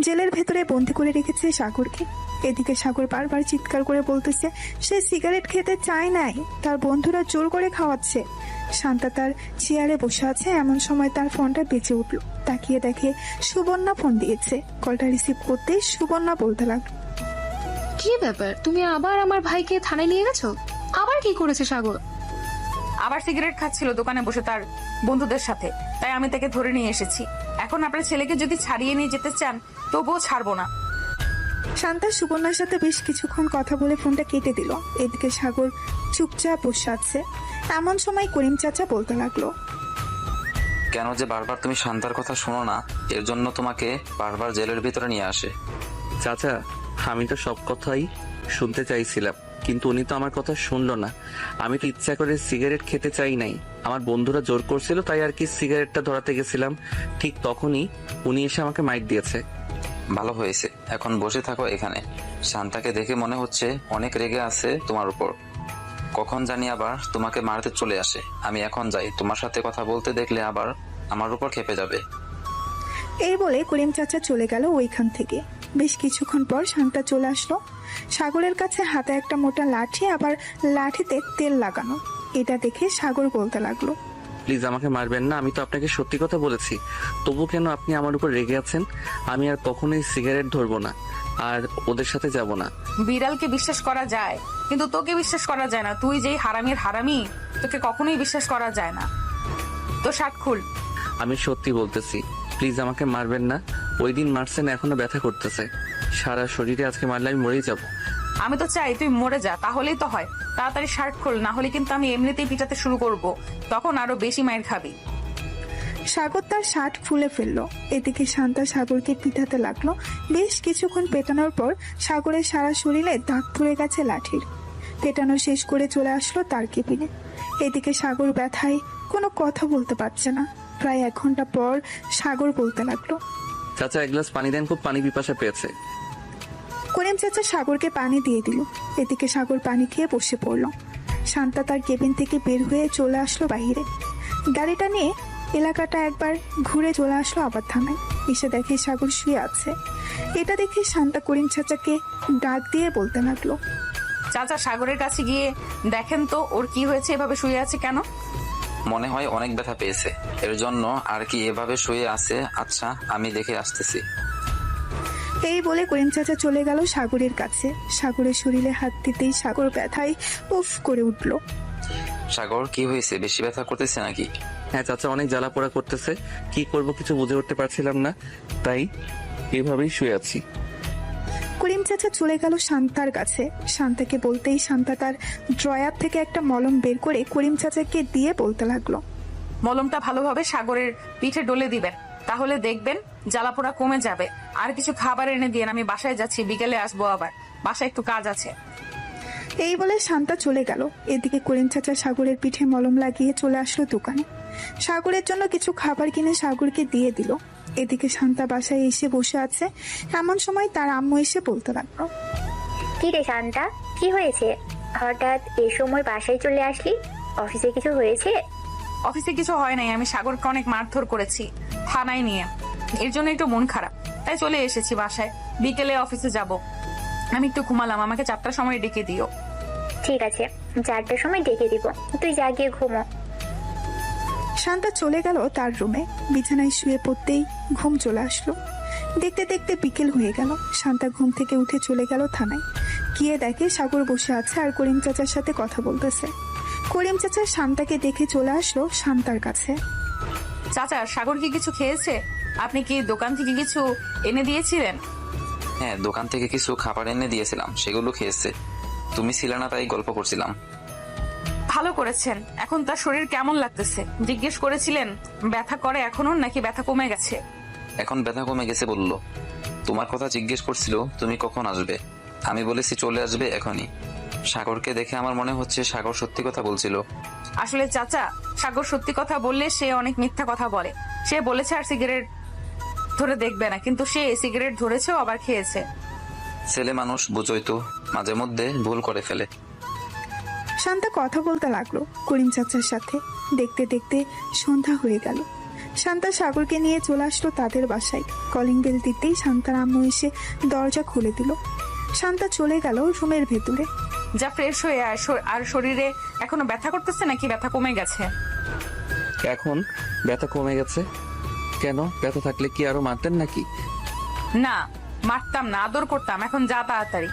জেলের ভেতরে বন্দি করে রেখেছে সাগরকে। এদিকে সাগর বারবার চিৎকার করে বলতেছে সে সিগারেট খেতে চায় নাই, তার বন্ধুরা জোর করে খাওয়াচ্ছে। শান্তা তার চেয়ারে বসে আছে, এমন সময় তার ফোনটা বেঁচে উঠল। তাকিয়ে দেখে সুবর্ণা ফোন দিয়েছে। কলটা রিসিভ করতেই সুবর্ণা বলতে লাগলো, কি ব্যাপার, তুমি আবার আমার ভাইকে থানায় নিয়ে গেছো? আবার কি করেছে সাগর? আবার সিগারেট খাচ্ছিল দোকানে বসে তার বন্ধুদের সাথে, তাই আমি তাকে ধরে নিয়ে এসেছি। এখন আপনার ছেলেকে যদি ছাড়িয়ে নিয়ে যেতে চান তবুও ছাড়বো না। শান্তা সুবর্ণার সাথে বেশ কিছুক্ষণ কথা বলে ফোনটা কেটে দিল। এদিকে সাগর চুপচাপ বসে আছে। এমন সময় করিম চাচা বলতে লাগলো, কেন যে বারবার তুমি শান্তার কথা শোনো না, এর জন্য তোমাকে বারবার জেলের ভিতরে নিয়ে আসে। চাচা, আমি তো সব কথাই শুনতে চাইছিলাম, কিন্তু উনি তো আমার কথা শুনলো না। আমি তো ইচ্ছা করে সিগারেট খেতে চাই নাই, আমার বন্ধুরা জোর করছিল, তাই আর কি সিগারেটটা ধরাতে গেছিলাম। ঠিক তখনই উনি এসে আমাকে মাইক দিয়েছে। ভালো হয়েছে, এখন বসে থাকো এখানে। শান্তাকে দেখে মনে হচ্ছে অনেক রেগে আছে তোমার উপর, কখন জানি আবার তোমাকে মারতে চলে আসে। আমি এখন যাই, তোমার সাথে কথা বলতে দেখলে আবার আমার উপর খেপে যাবে। এই বলে করিম চাচা চলে গেল ওইখান থেকে। বেশ কিছুক্ষণ পর শান্তা চলে আসলো। সাগরের কাছে হাতে একটা মোটা লাঠি, আবার লাঠিতে তেল লাগানো। এটা দেখে সাগর বলতে লাগলো, প্লিজ আমাকে মারবেন না, আমি তো আপনাকে সত্যি কথা বলেছি, তবু কেন আপনি আমার উপর রেগে আছেন? আমি আর কখনোই সিগারেট ধরবো না, আর ওদের সাথে যাব না। বিড়ালকে বিশ্বাস করা যায়, কিন্তু তোকে বিশ্বাস করা যায় না। তুই যেই হারামির হারামি, তোকে কখনোই বিশ্বাস করা যায় না। তো শার্ট খুল। আমি সত্যি বলতেছি, প্লিজ আমাকে মারবেন না। ওই দিন মারছেন, এখনো ব্যথা করতেছে সারা শরীরে, আজকে মারলে আমি মরেই যাব। আমি তো চাই তুই মরে যা, তাহলেই তো হয়। তাড়াতাড়ি শার্ট খোল, না হলে কিন্তু আমি এমনিতেই পিটাতে শুরু করব, তখন আরো বেশি মাইর খাবি। সাগর তার শার্ট খুলে ফেললো। এদিকে শান্তা সাগরকে পিটাতে লাগলো। বেশ কিছুক্ষণ পেটানোর পর সাগরের সারা শরীরে দাগ পড়ে গেছে লাঠির। পেটানো শেষ করে চলে আসলো তার কেবিনে। এদিকে সাগর ব্যথায় কোনো কথা বলতে পারছে না। প্রায় 1 ঘন্টা পর সাগর বলতে লাগলো, চাচা এক গ্লাস পানি দেন, খুব পানি পিপাসা পেয়েছে। করিম চাচা সাগরকে পানি দিয়ে দিল। এদিকে সাগর পানি খেয়ে বসে পড়ল। শান্তা তার কেবিন থেকে বের হয়ে চলে আসলো বাইরে। গাড়িটা নিয়ে এলাকাটা একবার ঘুরে চলে আসলো আবার থানায়। এসে দেখে সাগর শুয়ে আছে। এটা দেখে শান্তা করিম চাচাকে ডাক দিয়ে বলতে লাগলো, চাচা সাগরের কাছে গিয়ে দেখেন তো ওর কি হয়েছে, এভাবে শুয়ে আছে কেন? মনে হয় অনেক ব্যথা পেয়েছে, এর জন্য আর কি এভাবে শুয়ে আছে। আচ্ছা, আমি দেখে আসতেছি। এই বলে করিম চাচা চলে গেল সাগরের কাছে। সাগরের শরীরে হাত দিতেই সাগর ব্যথায় উফ করে উঠলো। সাগর, কি হয়েছে? বেশি ব্যথা করতেছে নাকি? হ্যাঁ চাচা, অনেক জ্বালা পোড়া করতেছে, কি করব কিছু বুঝে উঠতে পারছিলাম না, তাই এভাবেই শুয়ে আছি। করিম চাচা চলে গেল শান্তার কাছে। শান্তাকে বলতেই শান্তা তার ড্রয়ার থেকে একটা মলম বের করে করিম চাচাকে দিয়ে বলতে লাগলো, মলমটা ভালোভাবে সাগরের পিঠে ডলে দিবেন, তাহলে দেখবেন জ্বালাপোড়া কমে যাবে। আর কিছু খাবার এনে দিয়ে আমি বাসায় যাচ্ছি, বিকেলে আসবো আবার, বাসায় একটু কাজ আছে। এই বলে শান্তা চলে গেল। এদিকে করিম চাচা সাগরের পিঠে মলম লাগিয়ে চলে আসলো দোকানে। সাগরের জন্য কিছু খাবার কিনে সাগরকে দিয়ে দিল। এদিকে শান্তা বাসায় এসে বসে আছে। এমন সময় তার আম্মু এসে বলতে লাগলো, কি রে শান্তা, কি হয়েছে? হঠাৎ এই সময় বাসায় চলে আসলি? অফিসে কিছু হয়েছে? অফিসে কিছু হয় নাই, আমি সাগরকে অনেক মারধর করেছি থানায় নিয়ে, এর জন্য একটু মন খারাপ, তাই চলে এসেছি বাসায়, বিকেলে অফিসে যাব। আমি একটু ঘুমালাম, আমাকে 4টার সময় ডেকে দিও। ঠিক আছে, 4টার সময় ডেকে দিব, তুই যা গিয়ে ঘুমো। শান্তা চলে গেল তার রুমে। বিছানায় শুয়ে পড়তেই ঘুম চলে আসলো। দেখতে দেখতে বিকেল হয়ে গেল। শান্তা ঘুম থেকে উঠে চলে গেল থানায়। গিয়ে দেখে সাগর বসে আছে আর করিম চাচার সাথে কথা বলতেছে। করিম চাচা শান্তাকে দেখে চলে আসলো শান্তার কাছে। চাচা, সাগর কি কিছু খেয়েছে? আপনি কি দোকান থেকে কিছু এনে দিয়েছিলেন? হ্যাঁ, দোকান থেকে কিছু খাবার এনে দিয়েছিলাম, সেগুলো খেয়েছে। তুমি ছিলে না তাই গল্প করছিলাম। ভালো করেছেন। এখন তার শরীর কেমন লাগতেছে? জিজ্ঞেস করেছিলেন ব্যথা করে এখনো নাকি ব্যথা কমে গেছে? এখন ব্যথা কমে গেছে বললো। তোমার কথা জিজ্ঞেস করছিল তুমি কখন আসবে, আমি বলেছি চলে আসবে এখনই। সাগরকে দেখে আমার মনে হচ্ছে সাগর সত্যি কথা বলছিল। আসলে চাচা, সাগর সত্যি কথা বললে সে অনেক মিথ্যা কথা বলে। সে বলেছে আর সিগারেট ধরে দেখবে না, কিন্তু সে সিগারেট ধরেছেও আবার খেয়েছে। ছেলে মানুষ, বুঝোই তো, মাঝে মধ্যে ভুল করে ফেলে। শান্তা কথা বলতে লাগলো করিম চাচার সাথে। দেখতে দেখতে সন্ধ্যা হয়ে গেল। শান্তা সাগরকে নিয়ে চলে আসলো তাদের বাসায়। কলিং বেল দিতেই শান্তার আম্মু এসে দরজা খুলে দিল। শান্তা চলে গেল রুমের ভেতরে। যা ফ্রেশ হয়ে আর শরীরে এখনো ব্যথা করতেছে নাকি ব্যথা কমে গেছে? এখন ব্যথা কমে গেছে। কেন, ব্যথা থাকলে কি আরো মারতেন নাকি? না, মারতাম না, আদর করতাম। এখন যা তাড়াতাড়ি।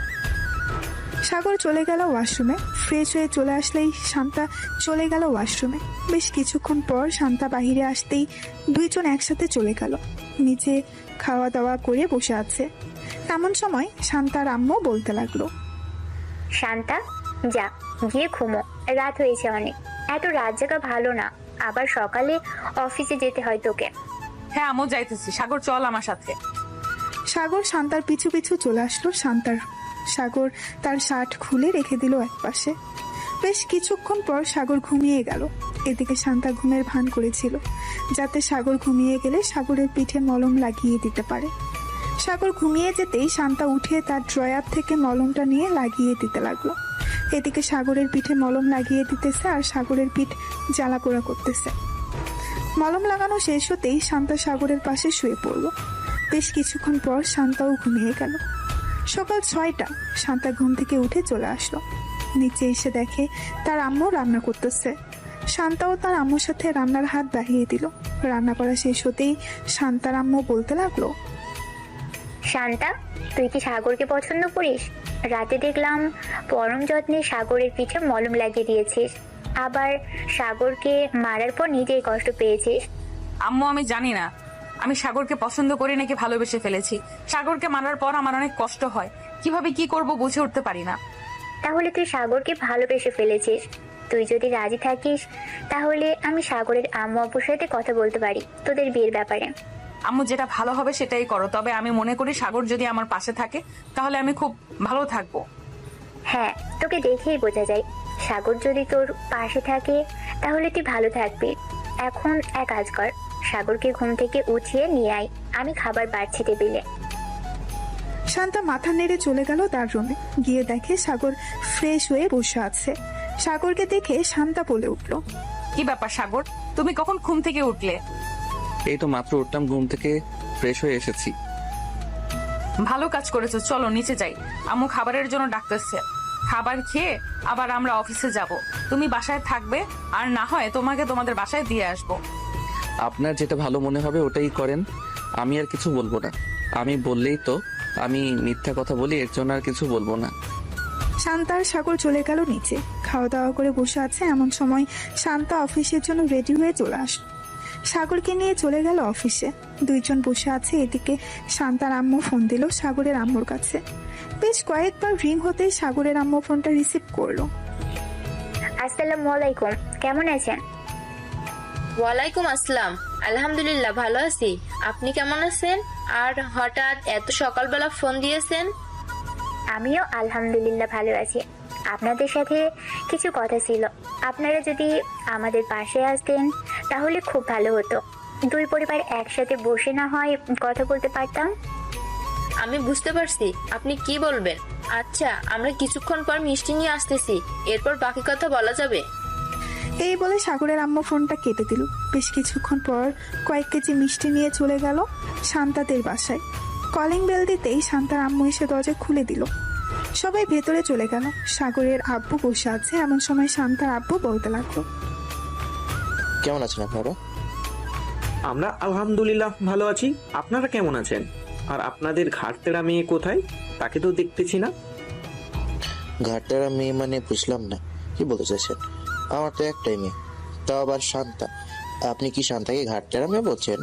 সাগর চলে গেল ওয়াশরুমে। ফ্রেশ হয়ে চলে আসলেই শান্তা চলে গেল ওয়াশরুমে। বেশ কিছুক্ষণ পর শান্তা বাহিরে আসতেই দুইজন একসাথে চলে গেল। নিচে খাওয়া দাওয়া করে বসে আছে। এমন সময় শান্তার আম্মু বলতে লাগলো, শান্তা, যা গিয়ে ঘুমো, রাত হয়েছে অনেক। এত রাত জাগা ভালো না, আবার সকালে অফিসে যেতে হয় তোকে। হ্যাঁ আম্মু, যাইতেছি। সাগর চল আমার সাথে। সাগর শান্তার পিছু পিছু চলে আসলো শান্তার। সাগর তার শার্ট খুলে রেখে দিল একপাশে। বেশ কিছুক্ষণ পর সাগর ঘুমিয়ে গেল। এদিকে শান্তা ঘুমের ভান করেছিল, যাতে সাগর ঘুমিয়ে গেলে সাগরের পিঠে মলম লাগিয়ে দিতে পারে। সাগর ঘুমিয়ে যেতেই শান্তা উঠে তার ড্রয়ার থেকে মলমটা নিয়ে লাগিয়ে দিতে লাগলো। এদিকে সাগরের পিঠে মলম লাগিয়ে দিতেছে আর সাগরের পিঠ জ্বালা পোড়া করতেছে। মলম লাগানো শেষ হতেই শান্তা সাগরের পাশে শুয়ে পড়ল। বেশ কিছুক্ষণ পর শান্তাও ঘুমিয়ে গেল। সকাল 6টা। শান্তা ঘুম থেকে উঠে চলে আসলো। নিচে এসে দেখে তার আম্মু রান্না করতেছে। শান্তাও তার আম্মুর সাথে রান্নার হাত বাড়িয়ে দিল। রান্না করা শেষ হতেই শান্তার আম্মু বলতে লাগলো, শান্তা, তুই কি সাগরকে পছন্দ করিস? রাতে দেখলাম পরম যত্নে সাগরের পিঠে মলম লাগিয়ে দিয়েছিস, আবার সাগরকে মারার পর নিজেই কষ্ট পেয়েছিস। আম্মু, আমি জানি না আমি সাগরকে পছন্দ করি নাকি ভালোবেসে ফেলেছি। সাগরকে মারার পর আমার অনেক কষ্ট হয়, কিভাবে কি করব বুঝে উঠতে পারি না। তাহলে তুই সাগরকে ভালোবেসে ফেলেছিস। তুই যদি রাজি থাকিস তাহলে আমি সাগরের আম্মু আব্বুর সাথে কথা বলতে পারি তোদের বিয়ের ব্যাপারে। আম্মু, যেটা ভালো হবে সেটাই করো। তবে আমি মনে করি সাগর যদি আমার পাশে থাকে তাহলে আমি খুব ভালো থাকবো। হ্যাঁ, তোকে দেখেই বোঝা যায়। সাগর যদি তোর পাশে থাকে তাহলে তুই ভালো থাকবি। এখন এক কাজ কর, সাগরকে ঘুম থেকে উঠিয়ে নিয়ে আয়, আমি খাবার বাড়ছি টেবিলে। শান্তা মাথা নেড়ে চলে গেল তার রুমে। গিয়ে দেখে সাগর ফ্রেশ হয়ে বসে আছে। সাগরকে দেখে শান্তা বলে উঠল, কি ব্যাপার সাগর, তুমি কখন ঘুম থেকে উঠলে? এই তো মাত্র উঠলাম ঘুম থেকে, ফ্রেশ হয়ে এসেছি। ভালো কাজ করেছো, চলো নিচে যাই। আম্মু খাবারের জন্য ডাকতেছে। খাবার খেয়ে আবার আমরা অফিসে যাব। তুমি বাসায় থাকবে, আর না হয় তোমাকে তোমাদের বাসায় দিয়ে আসবো। আপনার যেটা ভালো মনে হবে ওটাই করেন, আমি আর কিছু বলবো না। আমি বললেই তো আমি মিথ্যা কথা বলি, এর জন্য আর কিছু বলবো না। শান্তা আর সাগর চলে গেল নিচে। খাওয়া দাওয়া করে বসে আছে। এমন সময় শান্তা অফিসের জন্য রেডি হয়ে চলে আসলো। সাগরকে নিয়ে চলে গেল অফিসে। দুইজন বসে আছে। এদিকে শান্তার আম্মু ফোন দিল সাগরের আম্মুর কাছে। বেশ কয়েকবার রিং হতেই সাগরের আম্মু ফোনটা রিসিভ করলো। আসসালামু আলাইকুম, কেমন আছেন? ওয়ালাইকুম আসসালাম, আলহামদুলিল্লাহ ভালো আছি। আপনি কেমন আছেন? আর হঠাৎ এত সকালবেলা ফোন দিয়েছেন? আমিও আলহামদুলিল্লাহ ভালো আছি। আপনাদের সাথে কিছু কথা ছিল, আপনারা যদি আমাদের পাশে আসতেন তাহলে খুব ভালো হতো। দুই পরিবার একসাথে বসে না হয় কথা বলতে পারতাম। আমি বুঝতে পারছি আপনি কি বলবেন। আচ্ছা, আমরা কিছুক্ষণ পর মিষ্টি নিয়ে আসতেছি, এরপর বাকি কথা বলা যাবে। এই বলে সাগরের আম্মু ফোনটা কেটে দিল। বেশ কিছুক্ষণ পর কয়েক কেজি মিষ্টি নিয়ে চলে গেল শান্তাদের বাসায়। কলিং বেল দিতেই শান্তার আম্মু এসে দরজা খুলে দিল। সবাই ভেতরে চলে গেল। সাগরের আব্বু বসে আছে, এমন সময় শান্তার আব্বু বলতে লাগলো, কেমন আছেন আপনারা? আমরা আলহামদুলিল্লাহ ভালো আছি। আপনারা কেমন আছেন? আর আপনাদের ঘাটতেরা মেয়ে কোথায়? তাকে তো দেখতেছি না। ঘাটতারা মেয়ে মানে বুঝলাম না, কি বলতে চাইছেন? আমার তো একটাই মেয়ে, তাও আবার শান্তা। আপনি কি শান্তাকে ঘাটতারা মেয়ে বলছেন?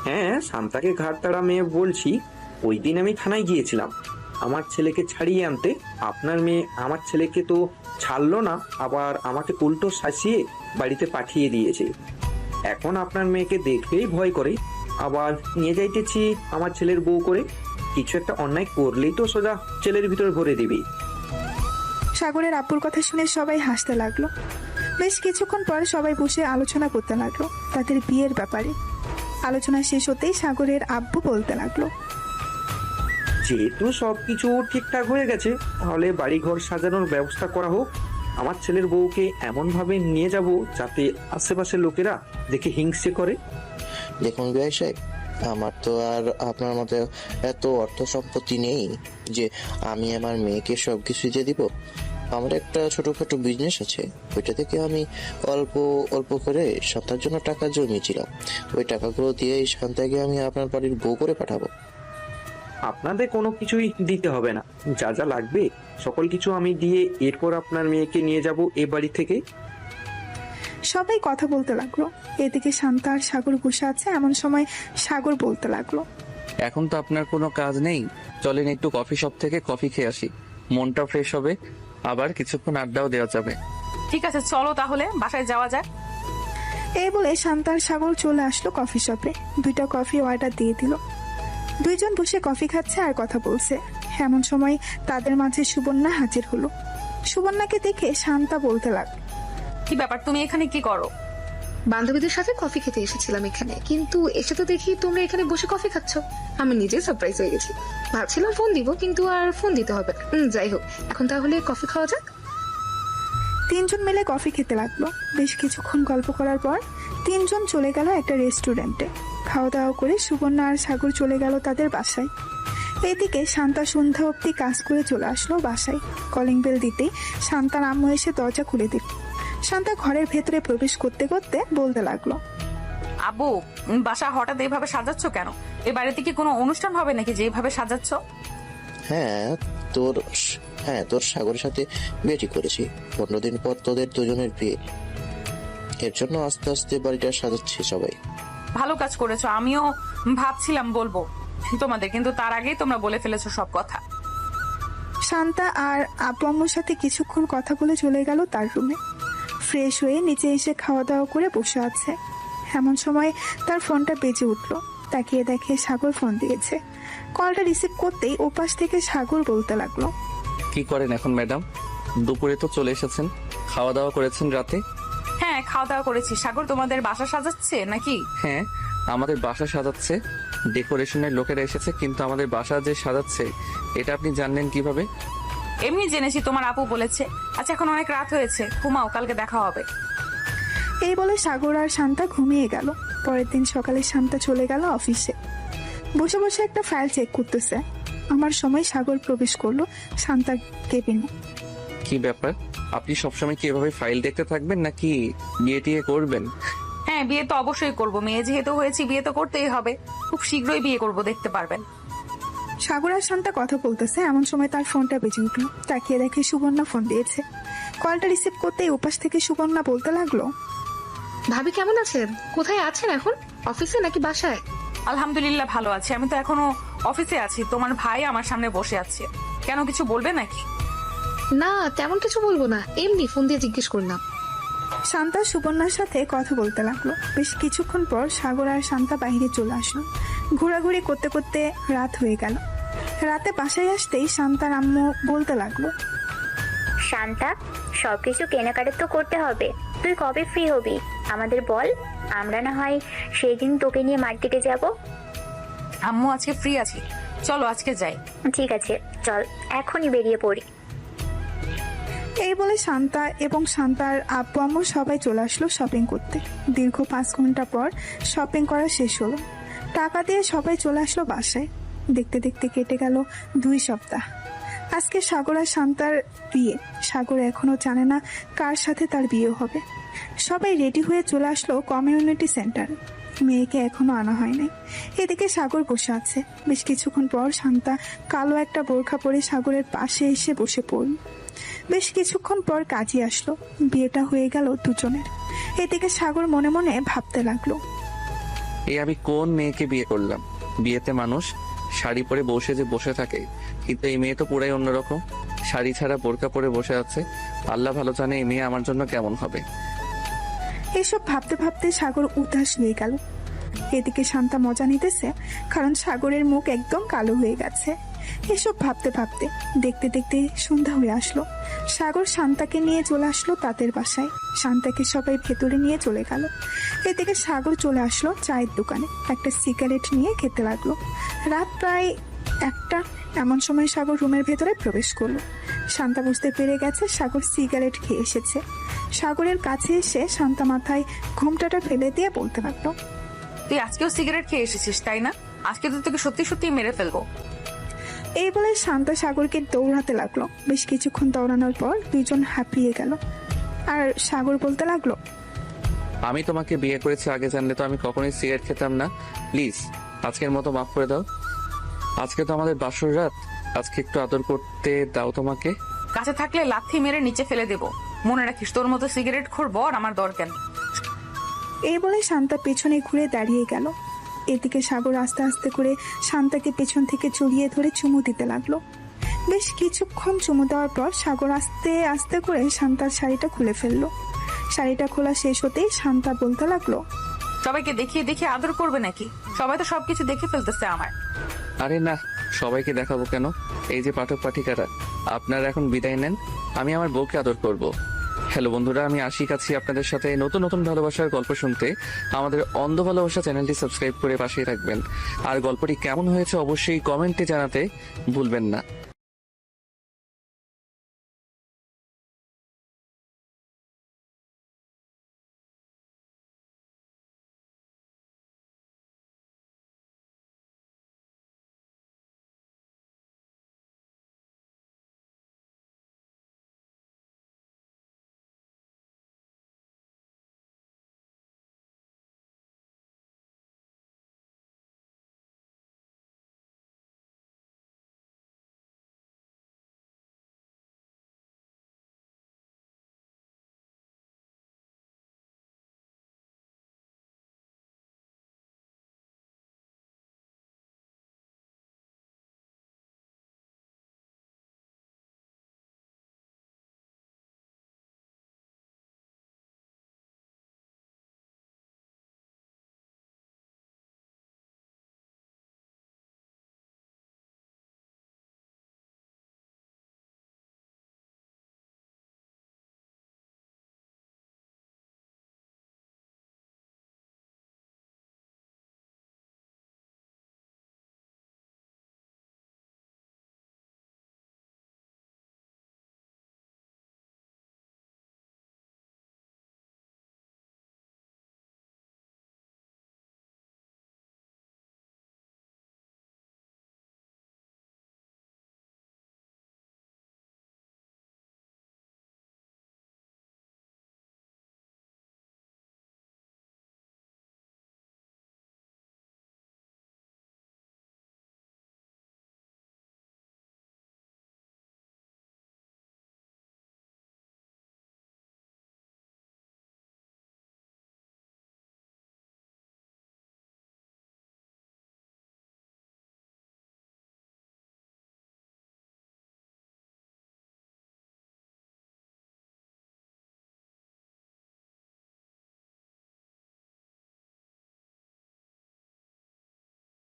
হ্যাঁ, শান্তাকে ঘাটতারা মেয়ে বলছি। ওই দিন আমি থানায় গিয়েছিলাম আমার ছেলেকে ছাড়িয়ে আনতে। আপনার মেয়ে আমার ছেলেকে তো ছাড়লো না, আবার আমাকে উল্টো শাসিয়ে বাড়িতে পাঠিয়ে দিয়েছে। এখন আপনার মেয়েকে দেখলেই ভয় করে, আবার নিয়ে যাইতেছি আমার ছেলের বউ করে। কিছু একটা অন্যায় করলেই তো সোজা ছেলের ভিতর ভরে দিবি। সাগরের আব্বুর কথা শুনে সবাই হাসতে লাগলো। বেশ কিছুক্ষণ পর সবাই বসে আলোচনা করতে লাগলো তাদের বিয়ের ব্যাপারে। আলোচনা শেষ হতেই সাগরের আব্বু বলতে লাগলো, যেহেতু সবকিছু ঠিকঠাক হয়ে গেছে, তাহলে বাড়িঘর সাজানোর ব্যবস্থা করা হোক। আমার ছেলের বউকে এমন ভাবে নিয়ে যাব যাতে আশেপাশের লোকেরা দেখে হিংসে করে। দেখুন বিআই সাহেব, আমার তো আর আপনার মতো এত অর্থ সম্পত্তি নেই যে আমি আমার মেয়েকে সবকিছু দিয়ে দিব। আমার একটা ছোটখাটো বিজনেস আছে, ওইটা থেকে আমি অল্প অল্প করে শান্তার জন্য টাকা জমিয়েছিলাম। ওই টাকাগুলো দিয়ে শান্তাকে আমি আপনার বাড়ির বউ করে পাঠাবো। আপনাদের কোনো কিছুই দিতে হবে না, যা যা লাগবে সকল কিছু আমি দিয়ে এরপর আপনার মেয়েকে নিয়ে যাব এ বাড়ি থেকে। সবাই কথা বলতে লাগলো। এদিকে শান্তা আর সাগর বসে আছে, এমন সময় সাগর বলতে লাগলো, এখন তো আপনার কোনো কাজ নেই, চলেন একটু কফি শপ থেকে কফি খেয়ে আসি, মনটা ফ্রেশ হবে, আবার কিছুক্ষণ আড্ডাও দেওয়া যাবে। ঠিক আছে, চলো তাহলে বাসায় যাওয়া যাক। এই বলে শান্তা আর সাগর চলে আসলো কফি শপে। 2টা কফি অর্ডার দিয়ে দিল। দুইজন বসে কফি খাচ্ছে আর কথা বলছে। এমন সময় তাদের মাঝে সুবর্ণা হাজির হলো। সুবর্ণাকে দেখে শান্তা বলতে লাগলো, কি ব্যাপার, তুমি এখানে কি করো? বান্ধবীদের সাথে কফি খেতে এসেছিলাম এখানে, কিন্তু এসে তো দেখি তোমরা এখানে বসে কফি খাচ্ছ। আমি নিজে সারপ্রাইজ হয়ে গেছি। ভাবছিলাম ফোন দিব, কিন্তু আর ফোন দিতে হবে না। যাই হোক, এখন তাহলে কফি খাওয়া যাক। 3 জন মিলে কফি খেতে লাগলো। বেশ কিছুক্ষণ গল্প করার পর 3 জন চলে গেল একটা রেস্টুরেন্টে। খাওয়া দাওয়া করে সুবর্ণা আর সাগর চলে গেল তাদের বাসায়। এদিকে শান্তা সন্ধ্যা অবধি কাজ করে চলে আসলো বাসায়। কলিং বেল দিতেই শান্তার আম্মু এসে দরজা খুলে দিল। শান্তা ঘরের ভেতরে প্রবেশ করতে করতে বলতে লাগলো, আব্বু, বাসা হঠাৎ এইভাবে সাজাচ্ছ কেন? এ বাড়িতে কি কোনো অনুষ্ঠান হবে নাকি যে এইভাবে সাজাচ্ছ? হ্যাঁ তোর সাগরের সাথে বিয়ে ঠিক করেছি। 15 দিন পর তোদের দুজনের বিয়ে, এর জন্য আস্তে আস্তে বাড়িটা সাজাচ্ছি সবাই। ভালো কাজ করেছো, আমিও ভাবছিলাম বলবো তোমাদের, কিন্তু তার আগেই তোমরা বলে ফেলেছো সব কথা। শান্তা আর আব্বু আম্মুর সাথে কিছুক্ষণ কথা বলে চলে গেল তার রুমে। ফ্রেশ হয়ে নিচে এসে খাওয়া দাওয়া করে বসে আছে। এমন সময় তার ফোনটা বেজে উঠলো। তাকিয়ে দেখে সাগর ফোন দিয়েছে। কলটা রিসিভ করতেই ওপাশ থেকে সাগর বলতে লাগলো, কি করেন এখন ম্যাডাম? দুপুরে তো চলে এসেছেন, খাওয়া দাওয়া করেছেন রাতে? হ্যাঁ, খাওয়া দাওয়া করেছি। সাগর, তোমাদের বাসা সাজাচ্ছে নাকি? হ্যাঁ, আমাদের বাসা সাজাচ্ছে। ডেকোরেশনের লোকেরা এসেছে, কিন্তু আমাদের বাসা যে সাজাচ্ছে এটা আপনি জানলেন কিভাবে? এমনি জেনেছি, তোমার আপু বলেছে। আচ্ছা, এখন অনেক রাত হয়েছে, ঘুমাও, কালকে দেখা হবে। এই বলে সাগর আর শান্তা ঘুমিয়ে গেল। পরের দিন সকালে শান্তা চলে গেল অফিসে। বসে বসে একটা ফাইল চেক করতেছে। আমার সময় সাগর প্রবেশ করলো শান্তার কেবিনে। কি ব্যাপার, আপনি সবসময় কি এভাবে ফাইল দেখতে থাকবেন নাকি বিয়ে টিয়ে করবেন? হ্যাঁ, বিয়ে তো অবশ্যই করব, মেয়ে যেহেতু হয়েছি বিয়ে তো করতেই হবে। খুব শীঘ্রই বিয়ে করব, দেখতে পারবেন। সাগর আর শান্তা কথা বলতেছে, এমন সময় তার ফোনটা বেজে উঠলো। তাকিয়ে দেখে সুবর্ণা ফোন দিয়েছে। কলটা রিসিভ করতেই ওপাশ থেকে সুবর্ণা বলতে লাগলো, ভাবি কেমন আছেন? কোথায় আছেন এখন? অফিসে নাকি বাসায়? আলহামদুলিল্লাহ ভালো আছি। আমি তো এখনো অফিসে আছি। তোমার ভাই আমার সামনে বসে আছে, কেন কিছু বলবে নাকি? না, তেমন কিছু বলবো না, এমনি ফোন দিয়ে জিজ্ঞেস করলাম। শান্তা সুবর্ণার সাথে কথা বলতে লাগলো। বেশ কিছুক্ষণ পর সাগর আর শান্তা বাইরে চলে আসলো। ঘোরাঘুরি করতে করতে রাত হয়ে গেল। রাতে বাসায় আসতেই শান্তার আম্মু বলতে লাগলো, শান্তা, সবকিছু কেনাকাটা তো করতে হবে। তুই কবে ফ্রি হবি আমাদের বল, আমরা না হয় সেই দিন তোকে নিয়ে মার্কেটে যাব। আম্মু, আজকে ফ্রি আছি, চলো আজকে যাই। ঠিক আছে, চল এখনই বেরিয়ে পড়ি। এই বলে শান্তা এবং শান্তার আব্বু আম্মু সবাই চলে আসলো শপিং করতে। দীর্ঘ 5 ঘন্টা পর শপিং করা শেষ হলো। টাকা দিয়ে সবাই চলে আসলো বাসায়। দেখতে দেখতে কেটে গেল 2 সপ্তাহ। আজকে সাগর আর শান্তার বিয়ে। সাগর এখনো জানে না কার সাথে তার বিয়ে হবে। সবাই রেডি হয়ে চলে আসলো কমিউনিটি সেন্টার। মেয়েকে এখনো আনা হয়নি। এদিকে সাগর বসে আছে। বেশ কিছুক্ষণ পর শান্তা কালো একটা বোরখা পরে সাগরের পাশে এসে বসে পড়ল। বেশ কিছুক্ষণ পর কাজী আসলো। বিয়েটা হয়ে গেল দুজনের। এদিকে সাগর মনে মনে ভাবতে লাগলো, এই আমি কোন মেয়েকে বিয়ে করলাম? বিয়েতে মানুষ শাড়ি পরে বসে থাকে, কিন্তু এই মেয়ে তো পুরাই অন্যরকম। শাড়ি ছাড়া বোরকা পরে বসে আছে। আল্লাহ ভালো জানে এই মেয়ে আমার জন্য কেমন হবে। এসব ভাবতে ভাবতে সাগর উদাস হয়ে গেল। এদিকে শান্তা মজা নিতেছে, কারণ সাগরের মুখ একদম কালো হয়ে গেছে। এসব ভাবতে ভাবতে দেখতে দেখতে সন্ধ্যা হয়ে আসলো। সাগর শান্তাকে নিয়ে চলে আসলো তাদের বাসায়। শান্তাকে সবাই ভেতরে নিয়ে চলে গেল। এদিকে সাগর চলে আসলো চায়ের দোকানে, একটা সিগারেট নিয়ে খেতে লাগলো। রাত প্রায় 1টা। এমন সময় সাগর রুমের ভেতরে প্রবেশ করলো। শান্তা বুঝতে পেরে গেছে সাগর সিগারেট খেয়ে এসেছে। সাগরের কাছে এসে শান্তা মাথায় ঘোমটাটা ফেলে দিয়ে বলতে লাগলো, তুই আজকেও সিগারেট খেয়ে এসেছিস তাই না? আজকে তো তোকে সত্যি সত্যি মেরে ফেলবো। এই বলে শান্তা সাগরকে দৌড়াতে লাগলো। বেশ কিছুক্ষণ দৌড়ানোর পর দুইজন হাঁপিয়ে গেল। আর সাগর বলতে লাগলো, আমি তোমাকে বিয়ে করেছি, আগে জানলে তো আমি কখনোই সিগারেট খেতাম না। প্লিজ আজকের মতো মাফ করে দাও। আজকে তো আমাদের বাসর রাত, আজকে একটু আদর করতে দাও তোমাকে। কাছে থাকলে লাথি মেরে নিচে ফেলে দেবো। মনে রাখিস, তোর মতো সিগারেট খোর বর আমার দরকার নেই। এই বলে শান্তা পেছনে ঘুরে দাঁড়িয়ে গেল। এদিকে সাগর আস্তে আস্তে করে শান্তাকে পেছন থেকে জড়িয়ে ধরে চুমু দিতে লাগলো। বেশ কিছুক্ষণ চুমু দেওয়ার পর সাগর আস্তে আস্তে করে শান্তার শাড়িটা খুলে ফেললো। শাড়িটা খোলা শেষ হতেই শান্তা বলতে লাগলো, সবাইকে দেখিয়ে দেখিয়ে আদর করবে নাকি? সবাই তো সবকিছু দেখে ফেলতেছে আমার। আরে না, সবাইকে দেখাবো কেন? এই যে পাঠক পাঠিকারা, আপনারা এখন বিদায় নেন, আমি আমার বউকে আদর করব। হ্যালো বন্ধুরা, আমি আশিক আছি আপনাদের সাথে নতুন নতুন ভালোবাসার গল্প শুনতে। আমাদের অন্ধ ভালোবাসা চ্যানেলটি সাবস্ক্রাইব করে পাশেই থাকবেন। আর গল্পটি কেমন হয়েছে অবশ্যই কমেন্টে জানাতে ভুলবেন না।